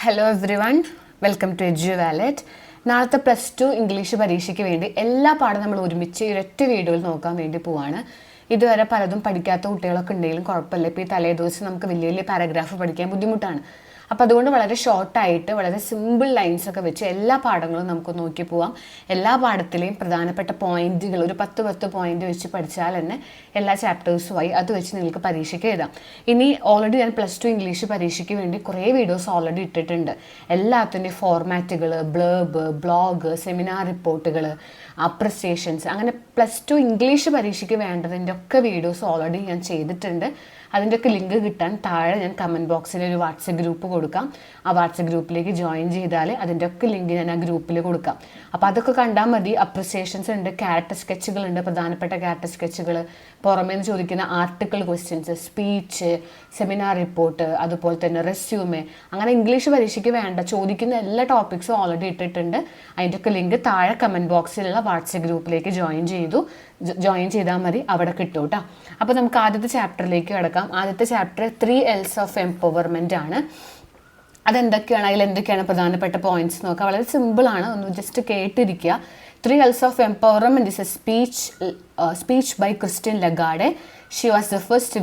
Hello everyone, welcome to Exam2025. നാളത്തെ +2 English പരീക്ഷയ്ക്ക് വേണ്ടി എല്ലാ പാഠം നമ്മൾ ഒരുമിച്ച് ഒരൊറ്റ വീഡിയോയിൽ നോക്കാൻ വേണ്ടി പോവാണ്. ഇതുവരെ പലതും പഠിക്കാത്ത കുട്ടികളൊക്കെ ഉണ്ടെങ്കിലും കുഴപ്പമില്ല. ഇപ്പോൾ ഈ തലേദിവസം നമുക്ക് വലിയ വലിയ പാരഗ്രാഫ് പഠിക്കാൻ ബുദ്ധിമുട്ടാണ്. അപ്പോൾ അതുകൊണ്ട് വളരെ ഷോർട്ടായിട്ട് വളരെ സിമ്പിൾ ലൈൻസ് ഒക്കെ വെച്ച് എല്ലാ പാഠങ്ങളും നമുക്ക് നോക്കി പോവാം. എല്ലാ പാഠത്തിലെയും പ്രധാനപ്പെട്ട പോയിന്റുകൾ ഒരു 10 പോയിന്റ് വെച്ച് പഠിച്ചാൽ തന്നെ എല്ലാ ചാപ്റ്റേഴ്സുമായി അത് വെച്ച് നിങ്ങൾക്ക് പരീക്ഷയ്ക്ക് എഴുതാം. ഇനി ഓൾറെഡി ഞാൻ +2 ഇംഗ്ലീഷ് പരീക്ഷയ്ക്ക് വേണ്ടി കുറേ വീഡിയോസ് ഓൾറെഡി ഇട്ടിട്ടുണ്ട്. എല്ലാത്തിൻ്റെ ഫോർമാറ്റുകൾ, ബ്ലർബ്, ബ്ലോഗ്, സെമിനാർ റിപ്പോർട്ടുകൾ, അപ്രിസിയേഷൻസ്, അങ്ങനെ +2 ഇംഗ്ലീഷ് പരീക്ഷയ്ക്ക് വേണ്ടതിൻ്റെ ഒക്കെ വീഡിയോസ് ഓൾറെഡി ഞാൻ ചെയ്തിട്ടുണ്ട്. അതിൻ്റെയൊക്കെ ലിങ്ക് കിട്ടാൻ താഴെ ഞാൻ കമൻറ്റ് ബോക്സിൽ ഒരു വാട്സപ്പ് ഗ്രൂപ്പ് കൊടുക്കാം. ആ വാട്സപ്പ് ഗ്രൂപ്പിലേക്ക് ജോയിൻ ചെയ്താൽ അതിൻ്റെ ഒക്കെ ലിങ്ക് ഞാൻ ആ ഗ്രൂപ്പിൽ കൊടുക്കാം. അപ്പോൾ അതൊക്കെ കണ്ടാൽ മതി. അപ്രിസിയേഷൻസ് ഉണ്ട്, ക്യാരക്ടർ സ്കെച്ചുകളുണ്ട്, പ്രധാനപ്പെട്ട ക്യാരക്ടർ സ്കെച്ചുകൾ, പുറമേ നിന്ന് ചോദിക്കുന്ന article questions, speech, seminar report, അതുപോലെ തന്നെ റെസ്യൂമെ, അങ്ങനെ ഇംഗ്ലീഷ് പരീക്ഷയ്ക്ക് വേണ്ട ചോദിക്കുന്ന എല്ലാ ടോപ്പിക്സും ഓൾറെഡി ഇട്ടിട്ടുണ്ട്. അതിൻ്റെയൊക്കെ ലിങ്ക് താഴെ കമൻറ്റ് ബോക്സിലുള്ള വാട്സപ്പ് ഗ്രൂപ്പിലേക്ക് ജോയിൻ ചെയ്താൽ മതി, അവിടെ കിട്ടും കേട്ടോ. അപ്പോൾ നമുക്ക് ആദ്യത്തെ ചാപ്റ്ററിലേക്ക് കിടക്കാം. ആദ്യത്തെ ചാപ്റ്റർ 3 L's of Empowerment ആണ്. അതെന്തൊക്കെയാണ്, അതിലെന്തൊക്കെയാണ് പ്രധാനപ്പെട്ട പോയിന്റ്സ് നോക്കാം. വളരെ സിമ്പിളാണ്, ഒന്ന് just കേട്ടിരിക്കുക. 3 L's of Empowerment is a speech by Christine Lagarde. She was the first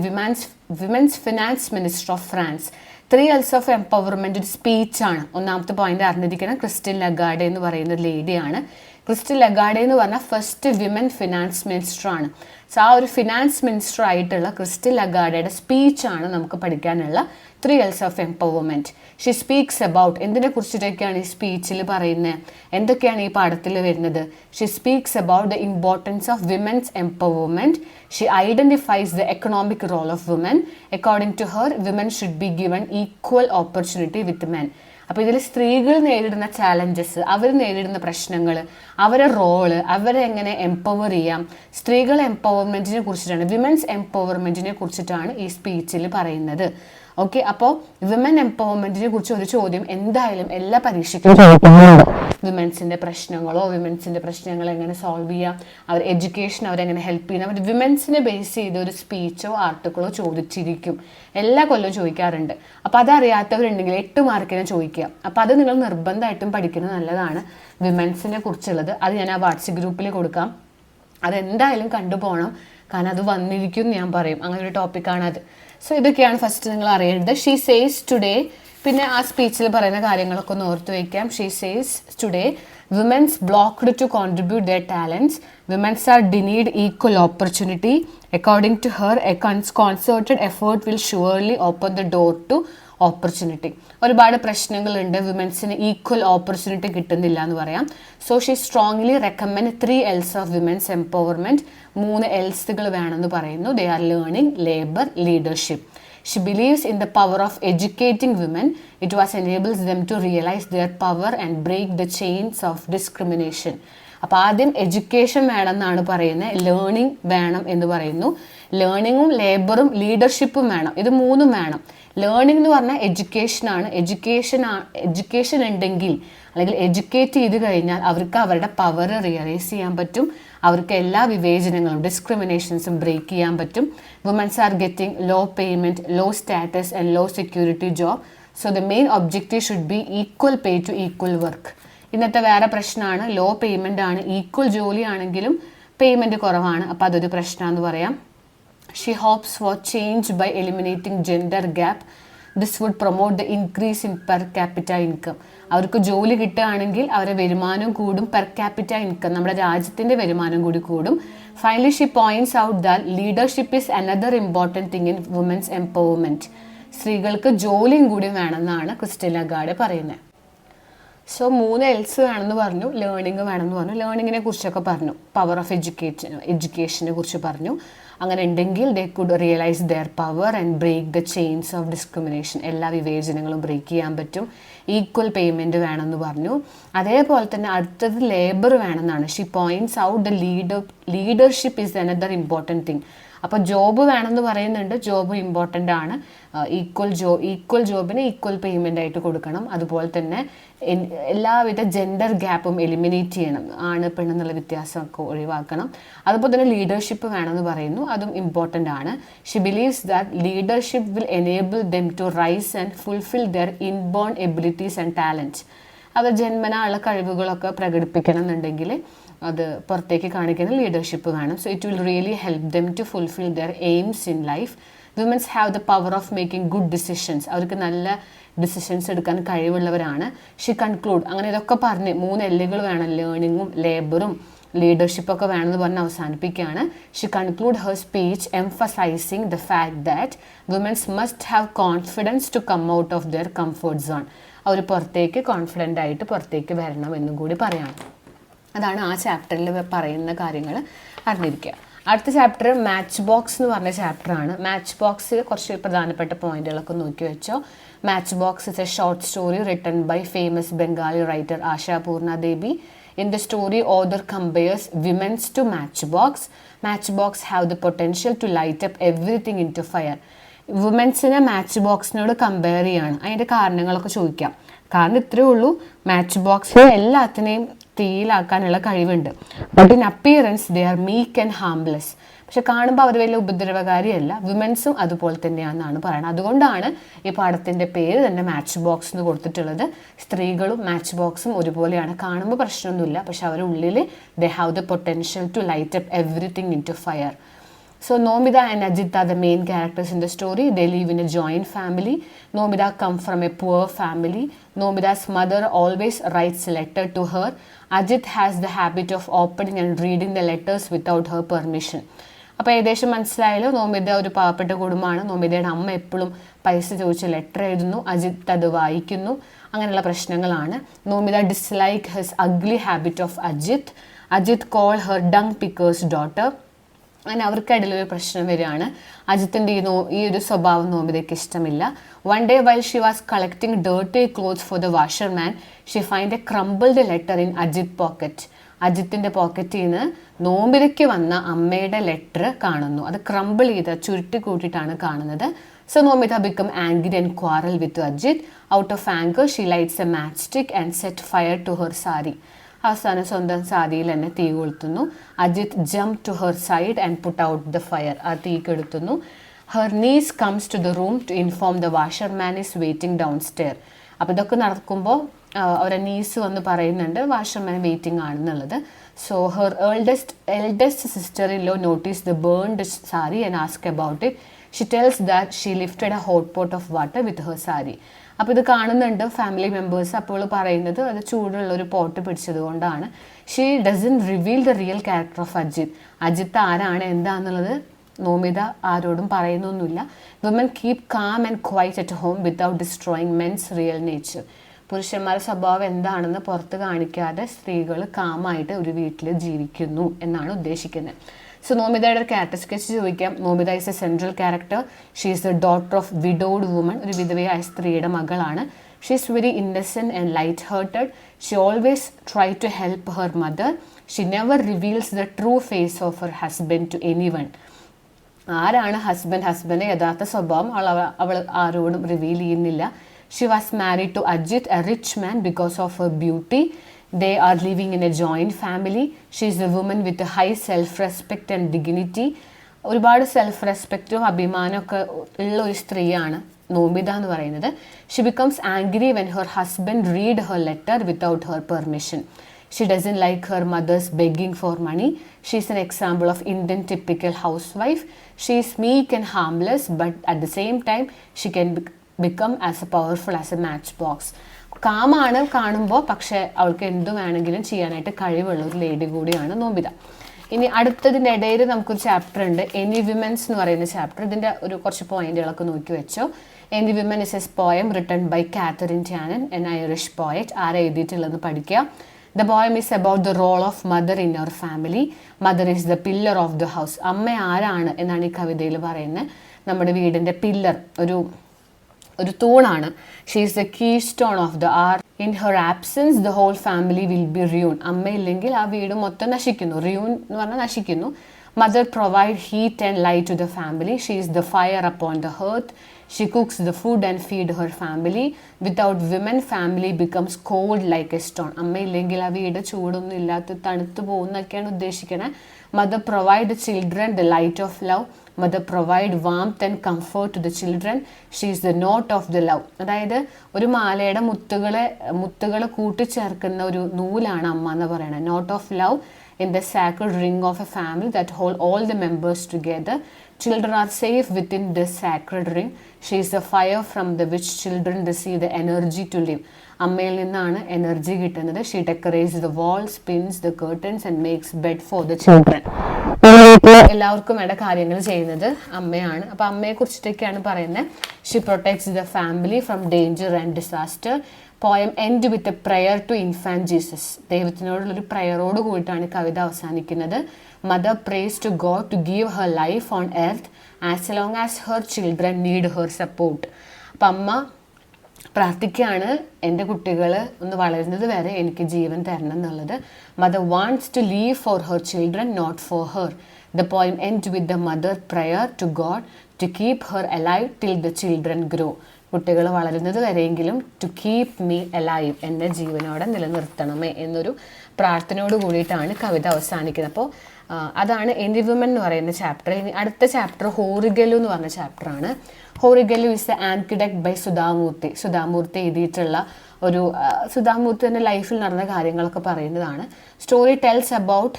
women's finance minister of France. 3 L's of Empowerment ഒരു സ്പീച്ചാണ്. ഒന്നാമത്തെ പോയിന്റ് അറിഞ്ഞിരിക്കണം. ക്രിസ്റ്റീൻ ലഗാർഡെ എന്ന് പറയുന്ന ലേഡിയാണ്. ക്രിസ്റ്റീൻ ലഗാർഡെ എന്ന് പറഞ്ഞാൽ ഫസ്റ്റ് വിമൻ ഫിനാൻസ് മിനിസ്റ്റർ ആണ്. So ആ ഒരു ഫിനാൻസ് മിനിസ്റ്റർ ആയിട്ടുള്ള ക്രിസ്റ്റീൻ ലഗാർഡയുടെ സ്പീച്ചാണ് നമുക്ക് പഠിക്കാനുള്ള 3 L's of Empowerment. She speaks about, എന്തിനെ കുറിച്ചിട്ടൊക്കെയാണ് ഈ സ്പീച്ചിൽ പറയുന്നത്, എന്തൊക്കെയാണ് ഈ പാഠത്തിൽ വരുന്നത്. She speaks about the importance of women's empowerment. She identifies the economic role of woman. According to her, women should be given equal opportunity with men. അപ്പോൾ ഇതിൽ സ്ത്രീകൾ നേരിടുന്ന ചാലഞ്ചസ്, അവർ നേരിടുന്ന പ്രശ്നങ്ങൾ, അവരുടെ റോള്, അവരെ എങ്ങനെ എംപവർ ചെയ്യാം, സ്ത്രീകൾ എംപവർമെൻറ്റിനെ കുറിച്ചിട്ടാണ്, വിമൻസ് എംപവർമെൻറ്റിനെ കുറിച്ചിട്ടാണ് ഈ സ്പീച്ചിൽ പറയുന്നത്. ഓക്കെ, അപ്പോൾ വിമൻ എംപവർമെൻറ്റിനെ കുറിച്ച് ഒരു ചോദ്യം എന്തായാലും എല്ലാ പരീക്ഷയ്ക്കും ചോദിക്കുന്നുണ്ട്. വിമൻസിൻ്റെ പ്രശ്നങ്ങൾ എങ്ങനെ സോൾവ് ചെയ്യാം, അവർ എഡ്യൂക്കേഷൻ അവരെങ്ങനെ ഹെൽപ്പ് ചെയ്യണം, അവർ വിമൻസിനെ ബേസ് ചെയ്ത് ഒരു സ്പീച്ചോ ആർട്ടിക്കിളോ ചോദിച്ചിരിക്കും. എല്ലാ കൊല്ലവും ചോദിക്കാറുണ്ട്. അപ്പോൾ അതറിയാത്തവരുണ്ടെങ്കിൽ 8 മാർക്കിനെ ചോദിക്കുക. അപ്പോൾ അത് നിങ്ങൾ നിർബന്ധമായിട്ടും പഠിക്കുന്നത് നല്ലതാണ്. വിമൻസിനെ കുറിച്ചുള്ളത് അത് ഞാൻ ആ വാട്സപ്പ് ഗ്രൂപ്പിൽ കൊടുക്കാം. അതെന്തായാലും കണ്ടുപോകണം, കാരണം അത് വന്നിരിക്കും ഞാൻ പറയും. അങ്ങനെ ഒരു ടോപ്പിക്കാണ് അത്. സോ ഇതൊക്കെയാണ് ഫസ്റ്റ് നിങ്ങൾ അറിയേണ്ടത്. ഷീ സേസ് ടുഡേ, പിന്നെ ആ സ്പീച്ചിൽ പറയുന്ന കാര്യങ്ങളൊക്കെ ഒന്ന് ഓർത്ത് വയ്ക്കാം. She says today womens blocked to contribute their talents. Womens are denied equal opportunity. According to her, a concerted effort will surely open the door to opportunity. ഒരുപാട് പ്രശ്നങ്ങളുണ്ട്, വിമൻസിന് ഈക്വൽ ഓപ്പർച്യൂണിറ്റി കിട്ടുന്നില്ല എന്ന് പറയാം. So she strongly recommend 3 L's of women's empowerment. 3 L'സുകൾ വേണമെന്ന് പറയുന്നു. They are learning, labour, leadership. She believes in the power of educating women. It was enables them to realize their power and break the chains of discrimination. അപ്പോൾ ആദ്യം education വേണം എന്നാണ് പറയുന്നത്, learning വേണം എന്ന് പറയുന്നു. ലേണിങ്ങും ലേബറും ലീഡർഷിപ്പും വേണം, ഇത് 3ഉം വേണം. ലേണിംഗ് എന്ന് പറഞ്ഞാൽ എഡ്യൂക്കേഷനാണ്. എഡ്യൂക്കേഷൻ ഉണ്ടെങ്കിൽ അല്ലെങ്കിൽ എഡ്യൂക്കേറ്റ് ചെയ്ത് കഴിഞ്ഞാൽ അവർക്ക് അവരുടെ പവർ റിയലൈസ് ചെയ്യാൻ പറ്റും. അവർക്ക് എല്ലാ വിവേചനങ്ങളും ഡിസ്ക്രിമിനേഷൻസും ബ്രേക്ക് ചെയ്യാൻ പറ്റും. Womens are getting low payment, low status and low security job. So the main objective should be equal pay to equal work. ഇന്നത്തെ വേറെ പ്രശ്നമാണ്, ലോ പേയ്മെൻ്റ് ആണ്. ഈക്വൽ ജോലിയാണെങ്കിലും പേയ്മെൻറ്റ് കുറവാണ്. അപ്പോൾ അതൊരു പ്രശ്നമാണെന്ന് പറയാം. ഷീ ഹോപ്സ് ഫോർ ചേഞ്ച് ബൈ എലിമിനേറ്റിംഗ് ജെൻഡർ ഗ്യാപ്പ്. ദിസ് വുഡ് പ്രൊമോട്ട് ദ ഇൻക്രീസ് ഇൻ പെർ ക്യാപിറ്റ ഇൻകം. അവർക്ക് ജോലി കിട്ടുകയാണെങ്കിൽ അവരുടെ വരുമാനം കൂടും, പെർ ക്യാപിറ്റ ഇൻകം, നമ്മുടെ രാജ്യത്തിൻ്റെ വരുമാനം കൂടി കൂടും. Finally she points out that leadership is another important thing in women's empowerment. സ്ത്രീകൾക്ക് ജോലിയും കൂടി വേണമെന്നാണ് ക്രിസ്റ്റീൻ ലഗാർഡെ പറയുന്നത്. സോ 3 L's വേണമെന്ന് പറഞ്ഞു, ലേണിംഗ് വേണമെന്ന് പറഞ്ഞു. ലേണിങ്ങിനെ കുറിച്ചൊക്കെ പറഞ്ഞു, പവർ ഓഫ് എഡ്യൂക്കേഷനെ കുറിച്ച് പറഞ്ഞു. അങ്ങനെ ഉണ്ടെങ്കിൽ they could realise their power and break the chains of discrimination. എല്ലാ വിവേചനങ്ങളും ബ്രേക്ക് ചെയ്യാൻ പറ്റും. ഈക്വൽ പേയ്മെൻറ്റ് വേണമെന്ന് പറഞ്ഞു. അതേപോലെ തന്നെ അടുത്തത് ലേബർ വേണമെന്നാണ്. She points out the leadership is another important thing. അപ്പോൾ ജോബ് വേണമെന്ന് പറയുന്നുണ്ട്, ജോബ് ഇമ്പോർട്ടൻ്റ് ആണ്. ഈക്വൽ ജോബിന് ഈക്വൽ പേയ്മെൻ്റ് ആയിട്ട് കൊടുക്കണം. അതുപോലെ തന്നെ എല്ലാവിധ ജെൻഡർ ഗ്യാപ്പും എലിമിനേറ്റ് ചെയ്യണം. ആണ് പെണ്ണെന്നുള്ള വ്യത്യാസമൊക്കെ ഒഴിവാക്കണം. അതുപോലെ തന്നെ ലീഡർഷിപ്പ് വേണമെന്ന് പറയുന്നു, അതും ഇമ്പോർട്ടൻ്റ് ആണ്. She believes that leadership will enable them to rise and fulfil their inborn abilities and talent. അവർ ജന്മനാ ഉള്ള കഴിവുകളൊക്കെ പ്രകടിപ്പിക്കണം എന്നുണ്ടെങ്കിൽ അത് പുറത്തേക്ക് കാണിക്കുന്ന ലീഡർഷിപ്പ് വേണം. So it will really help them to fulfil their aims in life. Womens have the power of making good decisions. അവർക്ക് നല്ല ഡിസിഷൻസ് എടുക്കാൻ കഴിവുള്ളവരാണ്. ഷി കൺക്ലൂഡ്, അങ്ങനെ ഇതൊക്കെ പറഞ്ഞ് 3 എല്ലുകൾ വേണം, ലേണിങ്ങും ലേബറും ലീഡർഷിപ്പൊക്കെ വേണമെന്ന് പറഞ്ഞ് അവസാനിപ്പിക്കുകയാണ്. She conclude her speech emphasising the fact that womens must have confidence to come out of their comfort zone. അവർ പുറത്തേക്ക് കോൺഫിഡൻ്റ് ആയിട്ട് പുറത്തേക്ക് വരണം എന്നും കൂടി പറയാണ്. അതാണ് ആ ചാപ്റ്ററിൽ പറയുന്ന കാര്യങ്ങൾ അറിഞ്ഞിരിക്കുക. അടുത്ത ചാപ്റ്റർ മാച്ച് ബോക്സ് എന്ന് പറഞ്ഞ ചാപ്റ്ററാണ്. മാച്ച് ബോക്സിൽ കുറച്ച് പ്രധാനപ്പെട്ട പോയിന്റുകളൊക്കെ നോക്കി വെച്ചോ. Match box is a short story written by famous Bengali writer Ashapurna Devi. In the story, author compares women's to matchbox. Matchbox have the potential to light up everything into fire. വുമൻസിനെ മാച്ച് ബോക്സിനോട് കമ്പയർ ചെയ്യാണ്. അതിൻ്റെ കാരണങ്ങളൊക്കെ ചോദിക്കാം. കാരണം ഇത്രയേ ഉള്ളൂ, മാച്ച് ബോക്സിൽ എല്ലാത്തിനെയും തീയിലാക്കാനുള്ള കഴിവുണ്ട്. But in appearance they are meek and harmless. പക്ഷെ കാണുമ്പോൾ അവർ വലിയ ഉപദ്രവകാരിയല്ല. വിമൻസും അതുപോലെ തന്നെയാണെന്നാണ് പറയുന്നത്. അതുകൊണ്ടാണ് ഈ പാഠത്തിൻ്റെ പേര് തന്നെ മാച്ച് ബോക്സ് എന്ന് കൊടുത്തിട്ടുള്ളത്. സ്ത്രീകളും മാച്ച് ബോക്സും ഒരുപോലെയാണ്. കാണുമ്പോൾ പ്രശ്നമൊന്നുമില്ല, പക്ഷെ അവരുടെ ഉള്ളിൽ they have the potential to light up everything into fire. So Nomita and Ajit are the main characters in the story. They live in a joint family. Nomita comes from a poor family. Nomita's mother always writes a letter to her. Ajit has the habit of opening and reading the letters without her permission. അപ്പോൾ ഏകദേശം മനസ്സിലായാലും നോമിത ഒരു പാവപ്പെട്ട കുടുംബമാണ്. നോമിതയുടെ അമ്മ എപ്പോഴും പൈസ ചോദിച്ച് letter എഴുതുന്നു, അജിത്ത് അത് വായിക്കുന്നു. അങ്ങനെയുള്ള പ്രശ്നങ്ങളാണ്. Nomita dislike his ugly habit of Ajith. Ajith call her dung pickers daughter. അങ്ങനെ അവർക്കിടയിൽ ഒരു പ്രശ്നം വരികയാണ്. അജിത്തിൻ്റെ ഈ ഒരു സ്വഭാവം നോമിതയ്ക്ക് ഇഷ്ടമില്ല. One day while she was collecting dirty clothes for the washerman she find a crumbled letter in Ajith pocket. അജിത്തിൻ്റെ പോക്കറ്റിൽ നിന്ന് നോമിതയ്ക്ക് വന്ന അമ്മയുടെ ലെറ്റർ കാണുന്നു. അത് ക്രംബിൾ ചെയ്ത് ചുരുട്ടി കൂട്ടിയിട്ടാണ് കാണുന്നത്. So Nomita become angry and quarrel with Ajith. Out of anger she lights a match stick and set fire to her sari. അവസാനം സ്വന്തം സാരിയിൽ തന്നെ തീ കൊളുത്തുന്നു. Ajith jump to her side and put out the fire. ആ തീ കെടുത്തുന്നു. Her niece comes to the room to inform the washerman is waiting down stair. അപ്പോൾ ഇതൊക്കെ നടക്കുമ്പോൾ അവരുടെ നീസ് വന്ന് പറയുന്നുണ്ട് വാഷർമാൻ വെയിറ്റിംഗ് ആണെന്നുള്ളത്. So her eldest sister in law notice the burned sari and ask about it. She tells that she lifted a hot pot of water with her sari. അപ്പോൾ ഇത് കാണുന്നുണ്ട് ഫാമിലി മെമ്പേഴ്സ്. അപ്പോൾ പറയുന്നത് അത് ചൂടുള്ള ഒരു പോട്ട് പിടിച്ചത് കൊണ്ടാണ്. She doesn't reveal the real character of Ajith. Ajith ആരാണ് എന്താണെന്നുള്ളത് നോമിത ആരോടും പറയുന്നൊന്നുമില്ല. Women keep calm and quiet at home without destroying men's real nature. പുരുഷന്മാരുടെ സ്വഭാവം എന്താണെന്ന് പുറത്ത് കാണിക്കാതെ സ്ത്രീകൾ കാമായിട്ട് ഒരു വീട്ടിൽ ജീവിക്കുന്നു എന്നാണ് ഉദ്ദേശിക്കുന്നത്. സോ നോമിതയുടെ ഒരു ക്യാരക്ടർ സ്കെച്ച് ചോദിക്കാം. Nomita is a central character. She is the daughter of widowed woman. ഒരു വിധവയായ സ്ത്രീയുടെ മകളാണ്. She is very innocent and light hearted. She always try to help her mother. She never reveals the true face of her husband to any one. ആരാണ് husband യഥാർത്ഥ സ്വഭാവം അവൾ ആരോടും reveal ചെയ്യുന്നില്ല. She was married to Ajith, a rich man, because of her beauty. They are living in a joint family. She is a woman with a high self-respect and dignity. ഒരുപാട് self റെസ്പെക്റ്റും അഭിമാനമൊക്കെ ഉള്ള ഒരു സ്ത്രീയാണ് നോമിത എന്ന് പറയുന്നത്. She becomes angry when her husband read her letter without her permission. She doesn't like her mother's begging for money. She is an example of Indian typical housewife. She is meek and harmless, but at the same time she can become as powerful as a matchbox. കാമാണ് കാണുമ്പോൾ, പക്ഷേ അവൾക്ക് എന്ത് വേണമെങ്കിലും ചെയ്യാനായിട്ട് കഴിവുള്ള ഒരു lady കൂടിയാണ് നോമിത. ഇനി അടുത്തതിൻ്റെ ഇടയിൽ നമുക്കൊരു ചാപ്റ്റർ ഉണ്ട്, എനി വിമൻസ് എന്ന് പറയുന്ന ചാപ്റ്റർ. ഇതിൻ്റെ ഒരു കുറച്ച് പോയിന്റുകളൊക്കെ നോക്കി വെച്ചോ. Any women is a poem written by Katharine Tynan, an Irish poet. ആരെ എഴുതിയിട്ടുള്ളതെന്ന് പഠിക്കുക. The poem is about the role of mother in our family. Mother is the pillar of the house. അമ്മ ആരാണ് എന്നാണ് ഈ കവിതയിൽ പറയുന്നത്. നമ്മുടെ വീടിൻ്റെ പില്ലർ, ഒരു തൂണാണ്. She is the keystone of the arch. In her absence the whole family will be ruin. അമ്മയില്ലെങ്കിൽ ആ വീട് മൊത്തം നശിക്കുന്നു. റിയൂൺ എന്ന് പറഞ്ഞാൽ നശിക്കുന്നു. Mother provide heat and light to the family. She is the fire upon the hearth. She cooks the food and feed her family. Without women, family becomes cold like a stone. അമ്മയില്ലെങ്കിൽ ആ വീട് ചൂടൊന്നും ഇല്ലാത്ത തണുത്തു പോകുന്നൊക്കെയാണ് ഉദ്ദേശിക്കുന്നത്. Mother provide the children the light of love. Mother provide warmth and comfort to the children. She is the knot of the love. അതായത് ഒരു മാലയുടെ മുത്തുകളെ കൂട്ടിച്ചേർക്കുന്ന ഒരു നൂലാണ് അമ്മ എന്ന് പറയുന്നത്. Knot of love in the sacred ring of a family that hold all the members together. Children are safe within this sacred ring. She is the fire from the which children receive the energy to live. അമ്മയിൽ നിന്നാണ് energy കിട്ടുന്നത്. She decorates the walls, spins the curtains and makes bed for the children. എല്ലാവർക്കും വേണ്ട കാര്യങ്ങൾ ചെയ്യുന്നത് അമ്മയാണ്. അപ്പോൾ അമ്മയെ കുറിച്ചിട്ടൊക്കെയാണ് പറയുന്നത്. She protects the family from danger and disaster. Poem end with a prayer to infant Jesus. ദൈവത്തിനോടുള്ളൊരു പ്രയറോട് കൂടിയിട്ടാണ് കവിത അവസാനിക്കുന്നത്. Mother prays to God to give her life on earth as long as her children need her support. അപ്പം അമ്മ പ്രാർത്ഥിക്കുകയാണ്, എൻ്റെ കുട്ടികൾ ഒന്ന് വളരുന്നത് വരെ എനിക്ക് ജീവൻ തരണം എന്നുള്ളത്. Mother wants to live for her children, not for her. The poem ends with the mother prayer to God to keep her alive till the children grow. കുട്ടികൾ വളരുന്നത് വരെയെങ്കിലും ടു കീപ് മീ അലൈവ്, എന്നെ ജീവനോടെ നിലനിർത്തണമേ എന്നൊരു പ്രാർത്ഥനയോട് കൂടിയിട്ടാണ് കവിത അവസാനിക്കുന്നത്. അപ്പോൾ അതാണ് എനി വുമൻ എന്ന് പറയുന്ന ചാപ്റ്റർ. ഇനി അടുത്ത ചാപ്റ്റർ ഹോറിഗല്ലു എന്ന് പറഞ്ഞ ചാപ്റ്ററാണ്. ഹോറിഗല്ലു is the ആൻകിഡക്ട് by Sudha Murty. Sudha Murty എഴുതിയിട്ടുള്ള ഒരു സുധാമൂർത്തി തന്നെ ലൈഫിൽ നടന്ന കാര്യങ്ങളൊക്കെ പറയുന്നതാണ്. Story tells about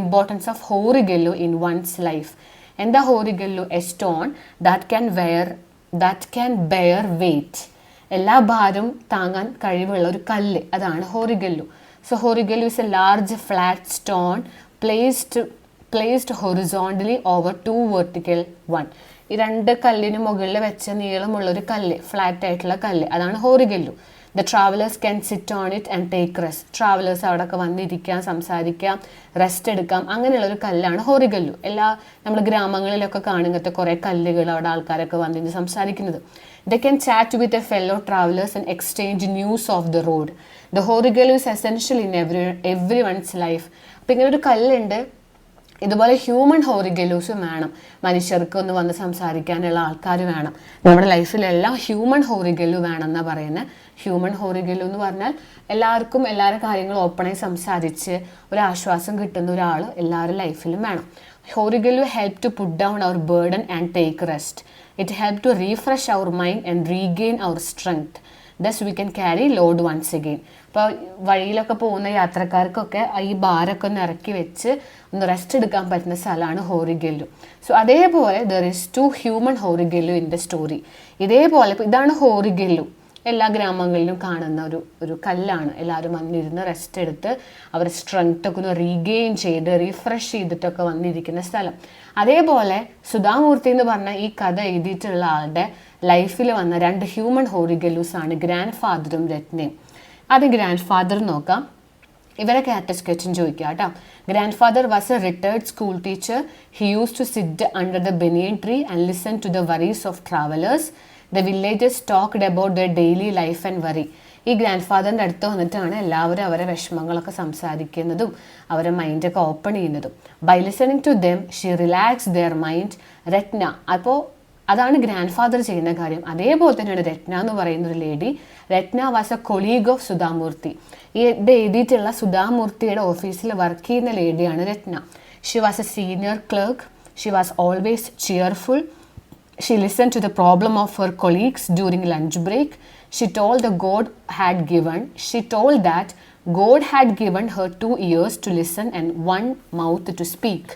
importance of ഹോറിഗല്ലു in once life. എന്താ ഹോറിഗല്ലു? A stone that can bear weight. എല്ലാ ഭാരവും താങ്ങാൻ കഴിവുള്ള ഒരു കല്ല്, അതാണ് Horigallu. So Horigallu is a large flat stone placed horizontally over two vertical one. ഈ രണ്ട് കല്ലിന് മുകളിൽ വെച്ച നീളമുള്ള ഒരു കല്ല്, ഫ്ലാറ്റ് ആയിട്ടുള്ള കല്ല്, അതാണ് ഹോറിഗല്ലു. The travelers can sit on it and take rest. Travellers അവിടെയൊക്കെ വന്നിരിക്കാം, സംസാരിക്കാം, റെസ്റ്റ് എടുക്കാം, അങ്ങനെയുള്ള ഒരു കല്ലാണ് ഹോറിഗല്ലു. നമ്മൾ ഗ്രാമങ്ങളിലൊക്കെ കാണുന്നത്തെ കുറേ കല്ലുകൾ അവിടെ ആൾക്കാരൊക്കെ വന്നിട്ട് സംസാരിക്കുന്നത്. They can chat with their fellow travelers and exchange news of the road. The Horegallu is essential in everyone's life. അപ്പം ഇങ്ങനെ ഒരു കല്ലുണ്ട്. ഇതുപോലെ ഹ്യൂമൻ ഹോറിഗല്ലൂസും വേണം. മനുഷ്യർക്ക് ഒന്ന് വന്ന് സംസാരിക്കാനുള്ള ആൾക്കാർ വേണം. നമ്മുടെ ലൈഫിലെല്ലാം ഹ്യൂമൻ ഹോറിഗല്ലു വേണം എന്നാണ് പറയുന്നത്. ഹ്യൂമൻ ഹോറിഗല്ലു എന്ന് പറഞ്ഞാൽ എല്ലാവർക്കും എല്ലാവരുടെ കാര്യങ്ങളും ഓപ്പണായി സംസാരിച്ച് ഒരു ആശ്വാസം കിട്ടുന്ന ഒരാൾ എല്ലാവരുടെ ലൈഫിലും വേണം. Horigallu help to put down our burden and take rest. It help to refresh our mind and regain our strength. Thus we can carry load once again. അപ്പോൾ വഴിയിലൊക്കെ പോകുന്ന യാത്രക്കാർക്കൊക്കെ ഈ ഭാരമൊക്കെ ഒന്ന് ഇറക്കി വെച്ച് ഒന്ന് റെസ്റ്റ് എടുക്കാൻ പറ്റുന്ന സ്ഥലമാണ് ഹോറിഗല്ലു. സോ അതേപോലെ there is two human Horigallu in the story. ഇതേപോലെ ഇതാണ് ഹോറിഗല്ലു. എല്ലാ ഗ്രാമങ്ങളിലും കാണുന്ന ഒരു കല്ലാണ്. എല്ലാവരും വന്നിരുന്ന് റെസ്റ്റ് എടുത്ത് അവർ സ്ട്രെങ്ത്തൊക്കെ ഒന്ന് റീഗെയിൻ ചെയ്ത് റീഫ്രഷ് ചെയ്തിട്ടൊക്കെ വന്നിരിക്കുന്ന സ്ഥലം. അതേപോലെ സുധാമൂർത്തി എന്ന് പറഞ്ഞ ഈ കഥ എഴുതിയിട്ടുള്ള ആളുടെ ലൈഫിൽ വന്ന രണ്ട് ഹ്യൂമൻ ഹോറിഗല്ലൂസ് ആണ് ഗ്രാൻഡ് ഫാദറും രത്നയും. ആദ്യം ഗ്രാൻഡ് ഫാദർ നോക്കാം. ഇവരെ ക്യാരക്ടർ സ്കെച്ചും ചോദിക്കാം കേട്ടോ. Grandfather was a retired school teacher. He use to sit under the banyan tree and listen to the worries of travellers. The villages talked about the daily life and worry. ഈ ഗ്രാൻഡ് ഫാദറിൻ്റെ അടുത്ത് വന്നിട്ടാണ് എല്ലാവരും അവരെ വിഷമങ്ങളൊക്കെ സംസാരിക്കുന്നതും അവരെ മൈൻഡൊക്കെ ഓപ്പൺ ചെയ്യുന്നതും. By listening to them she relax their mind. Ratna, അപ്പോൾ അതാണ് ഗ്രാൻഡ് ഫാദർ ചെയ്യുന്ന കാര്യം. അതേപോലെ തന്നെയാണ് രത്ന എന്ന് പറയുന്ന ഒരു lady. Ratna was A colleague of Sudha Murty. ഇത് എഴുതിയിട്ടുള്ള സുധാമൂർത്തിയുടെ ഓഫീസിൽ വർക്ക് ചെയ്യുന്ന ലേഡിയാണ് രത്ന. She was A senior clerk. She was always cheerful. She listened to the problem of her colleagues during lunch break. She told that God had given her 2 ears to listen and 1 mouth to speak.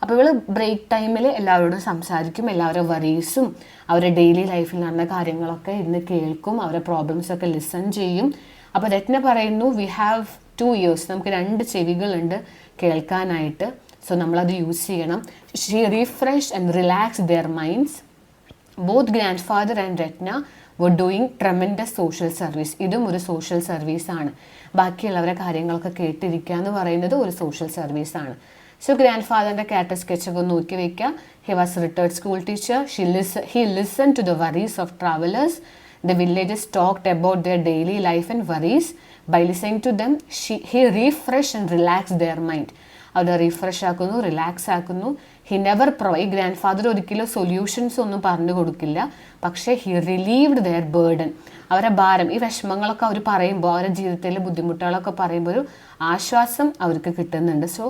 അപ്പോൾ ഇവൾ break ടൈമിൽ എല്ലാവരോടും സംസാരിക്കും, എല്ലാവരുടെ വറീസും അവരുടെ daily ലൈഫിൽ നടന്ന കാര്യങ്ങളൊക്കെ ഇരുന്ന് കേൾക്കും, അവരുടെ പ്രോബ്ലംസൊക്കെ ലിസൺ ചെയ്യും. അപ്പോൾ രത്ന പറയുന്നു, വി ഹാവ് 2 ears, നമുക്ക് 2 ചെവികളുണ്ട് കേൾക്കാനായിട്ട്. സോ നമ്മളത് യൂസ് ചെയ്യണം. She refresh and relax their minds. Both grand father and Ratna were doing tremendous social service. ഇതും ഒരു സോഷ്യൽ സർവീസാണ്. ബാക്കിയുള്ളവരെ കാര്യങ്ങളൊക്കെ കേട്ടിരിക്കുക എന്ന് പറയുന്നത് ഒരു സോഷ്യൽ സർവീസാണ്. സോ ഗ്രാൻഡ് ഫാദറിൻ്റെ ക്യാരക്ടർ സ്കെച്ചൊക്കെ നോക്കി വയ്ക്കുക. He was retired school teacher. He listen to the worries of travellers. The villages talked about their daily life and worries. By listening to them he refresh and relax their mind. അവിടെ refresh ആക്കുന്നു, relax ആക്കുന്നു. He never provide, grand father ഒരിക്കലും solutions ഒന്നും പറഞ്ഞു കൊടുക്കില്ല, പക്ഷേ he relieved there burden, അവരെ ഭാരം, ഈ വിഷമങ്ങളൊക്കെ അവർ പറയുമ്പോൾ, അവരുടെ ജീവിതത്തിലെ ബുദ്ധിമുട്ടുകളൊക്കെ പറയുമ്പോൾ ഒരു ആശ്വാസം അവർക്ക് കിട്ടുന്നുണ്ട്. സോ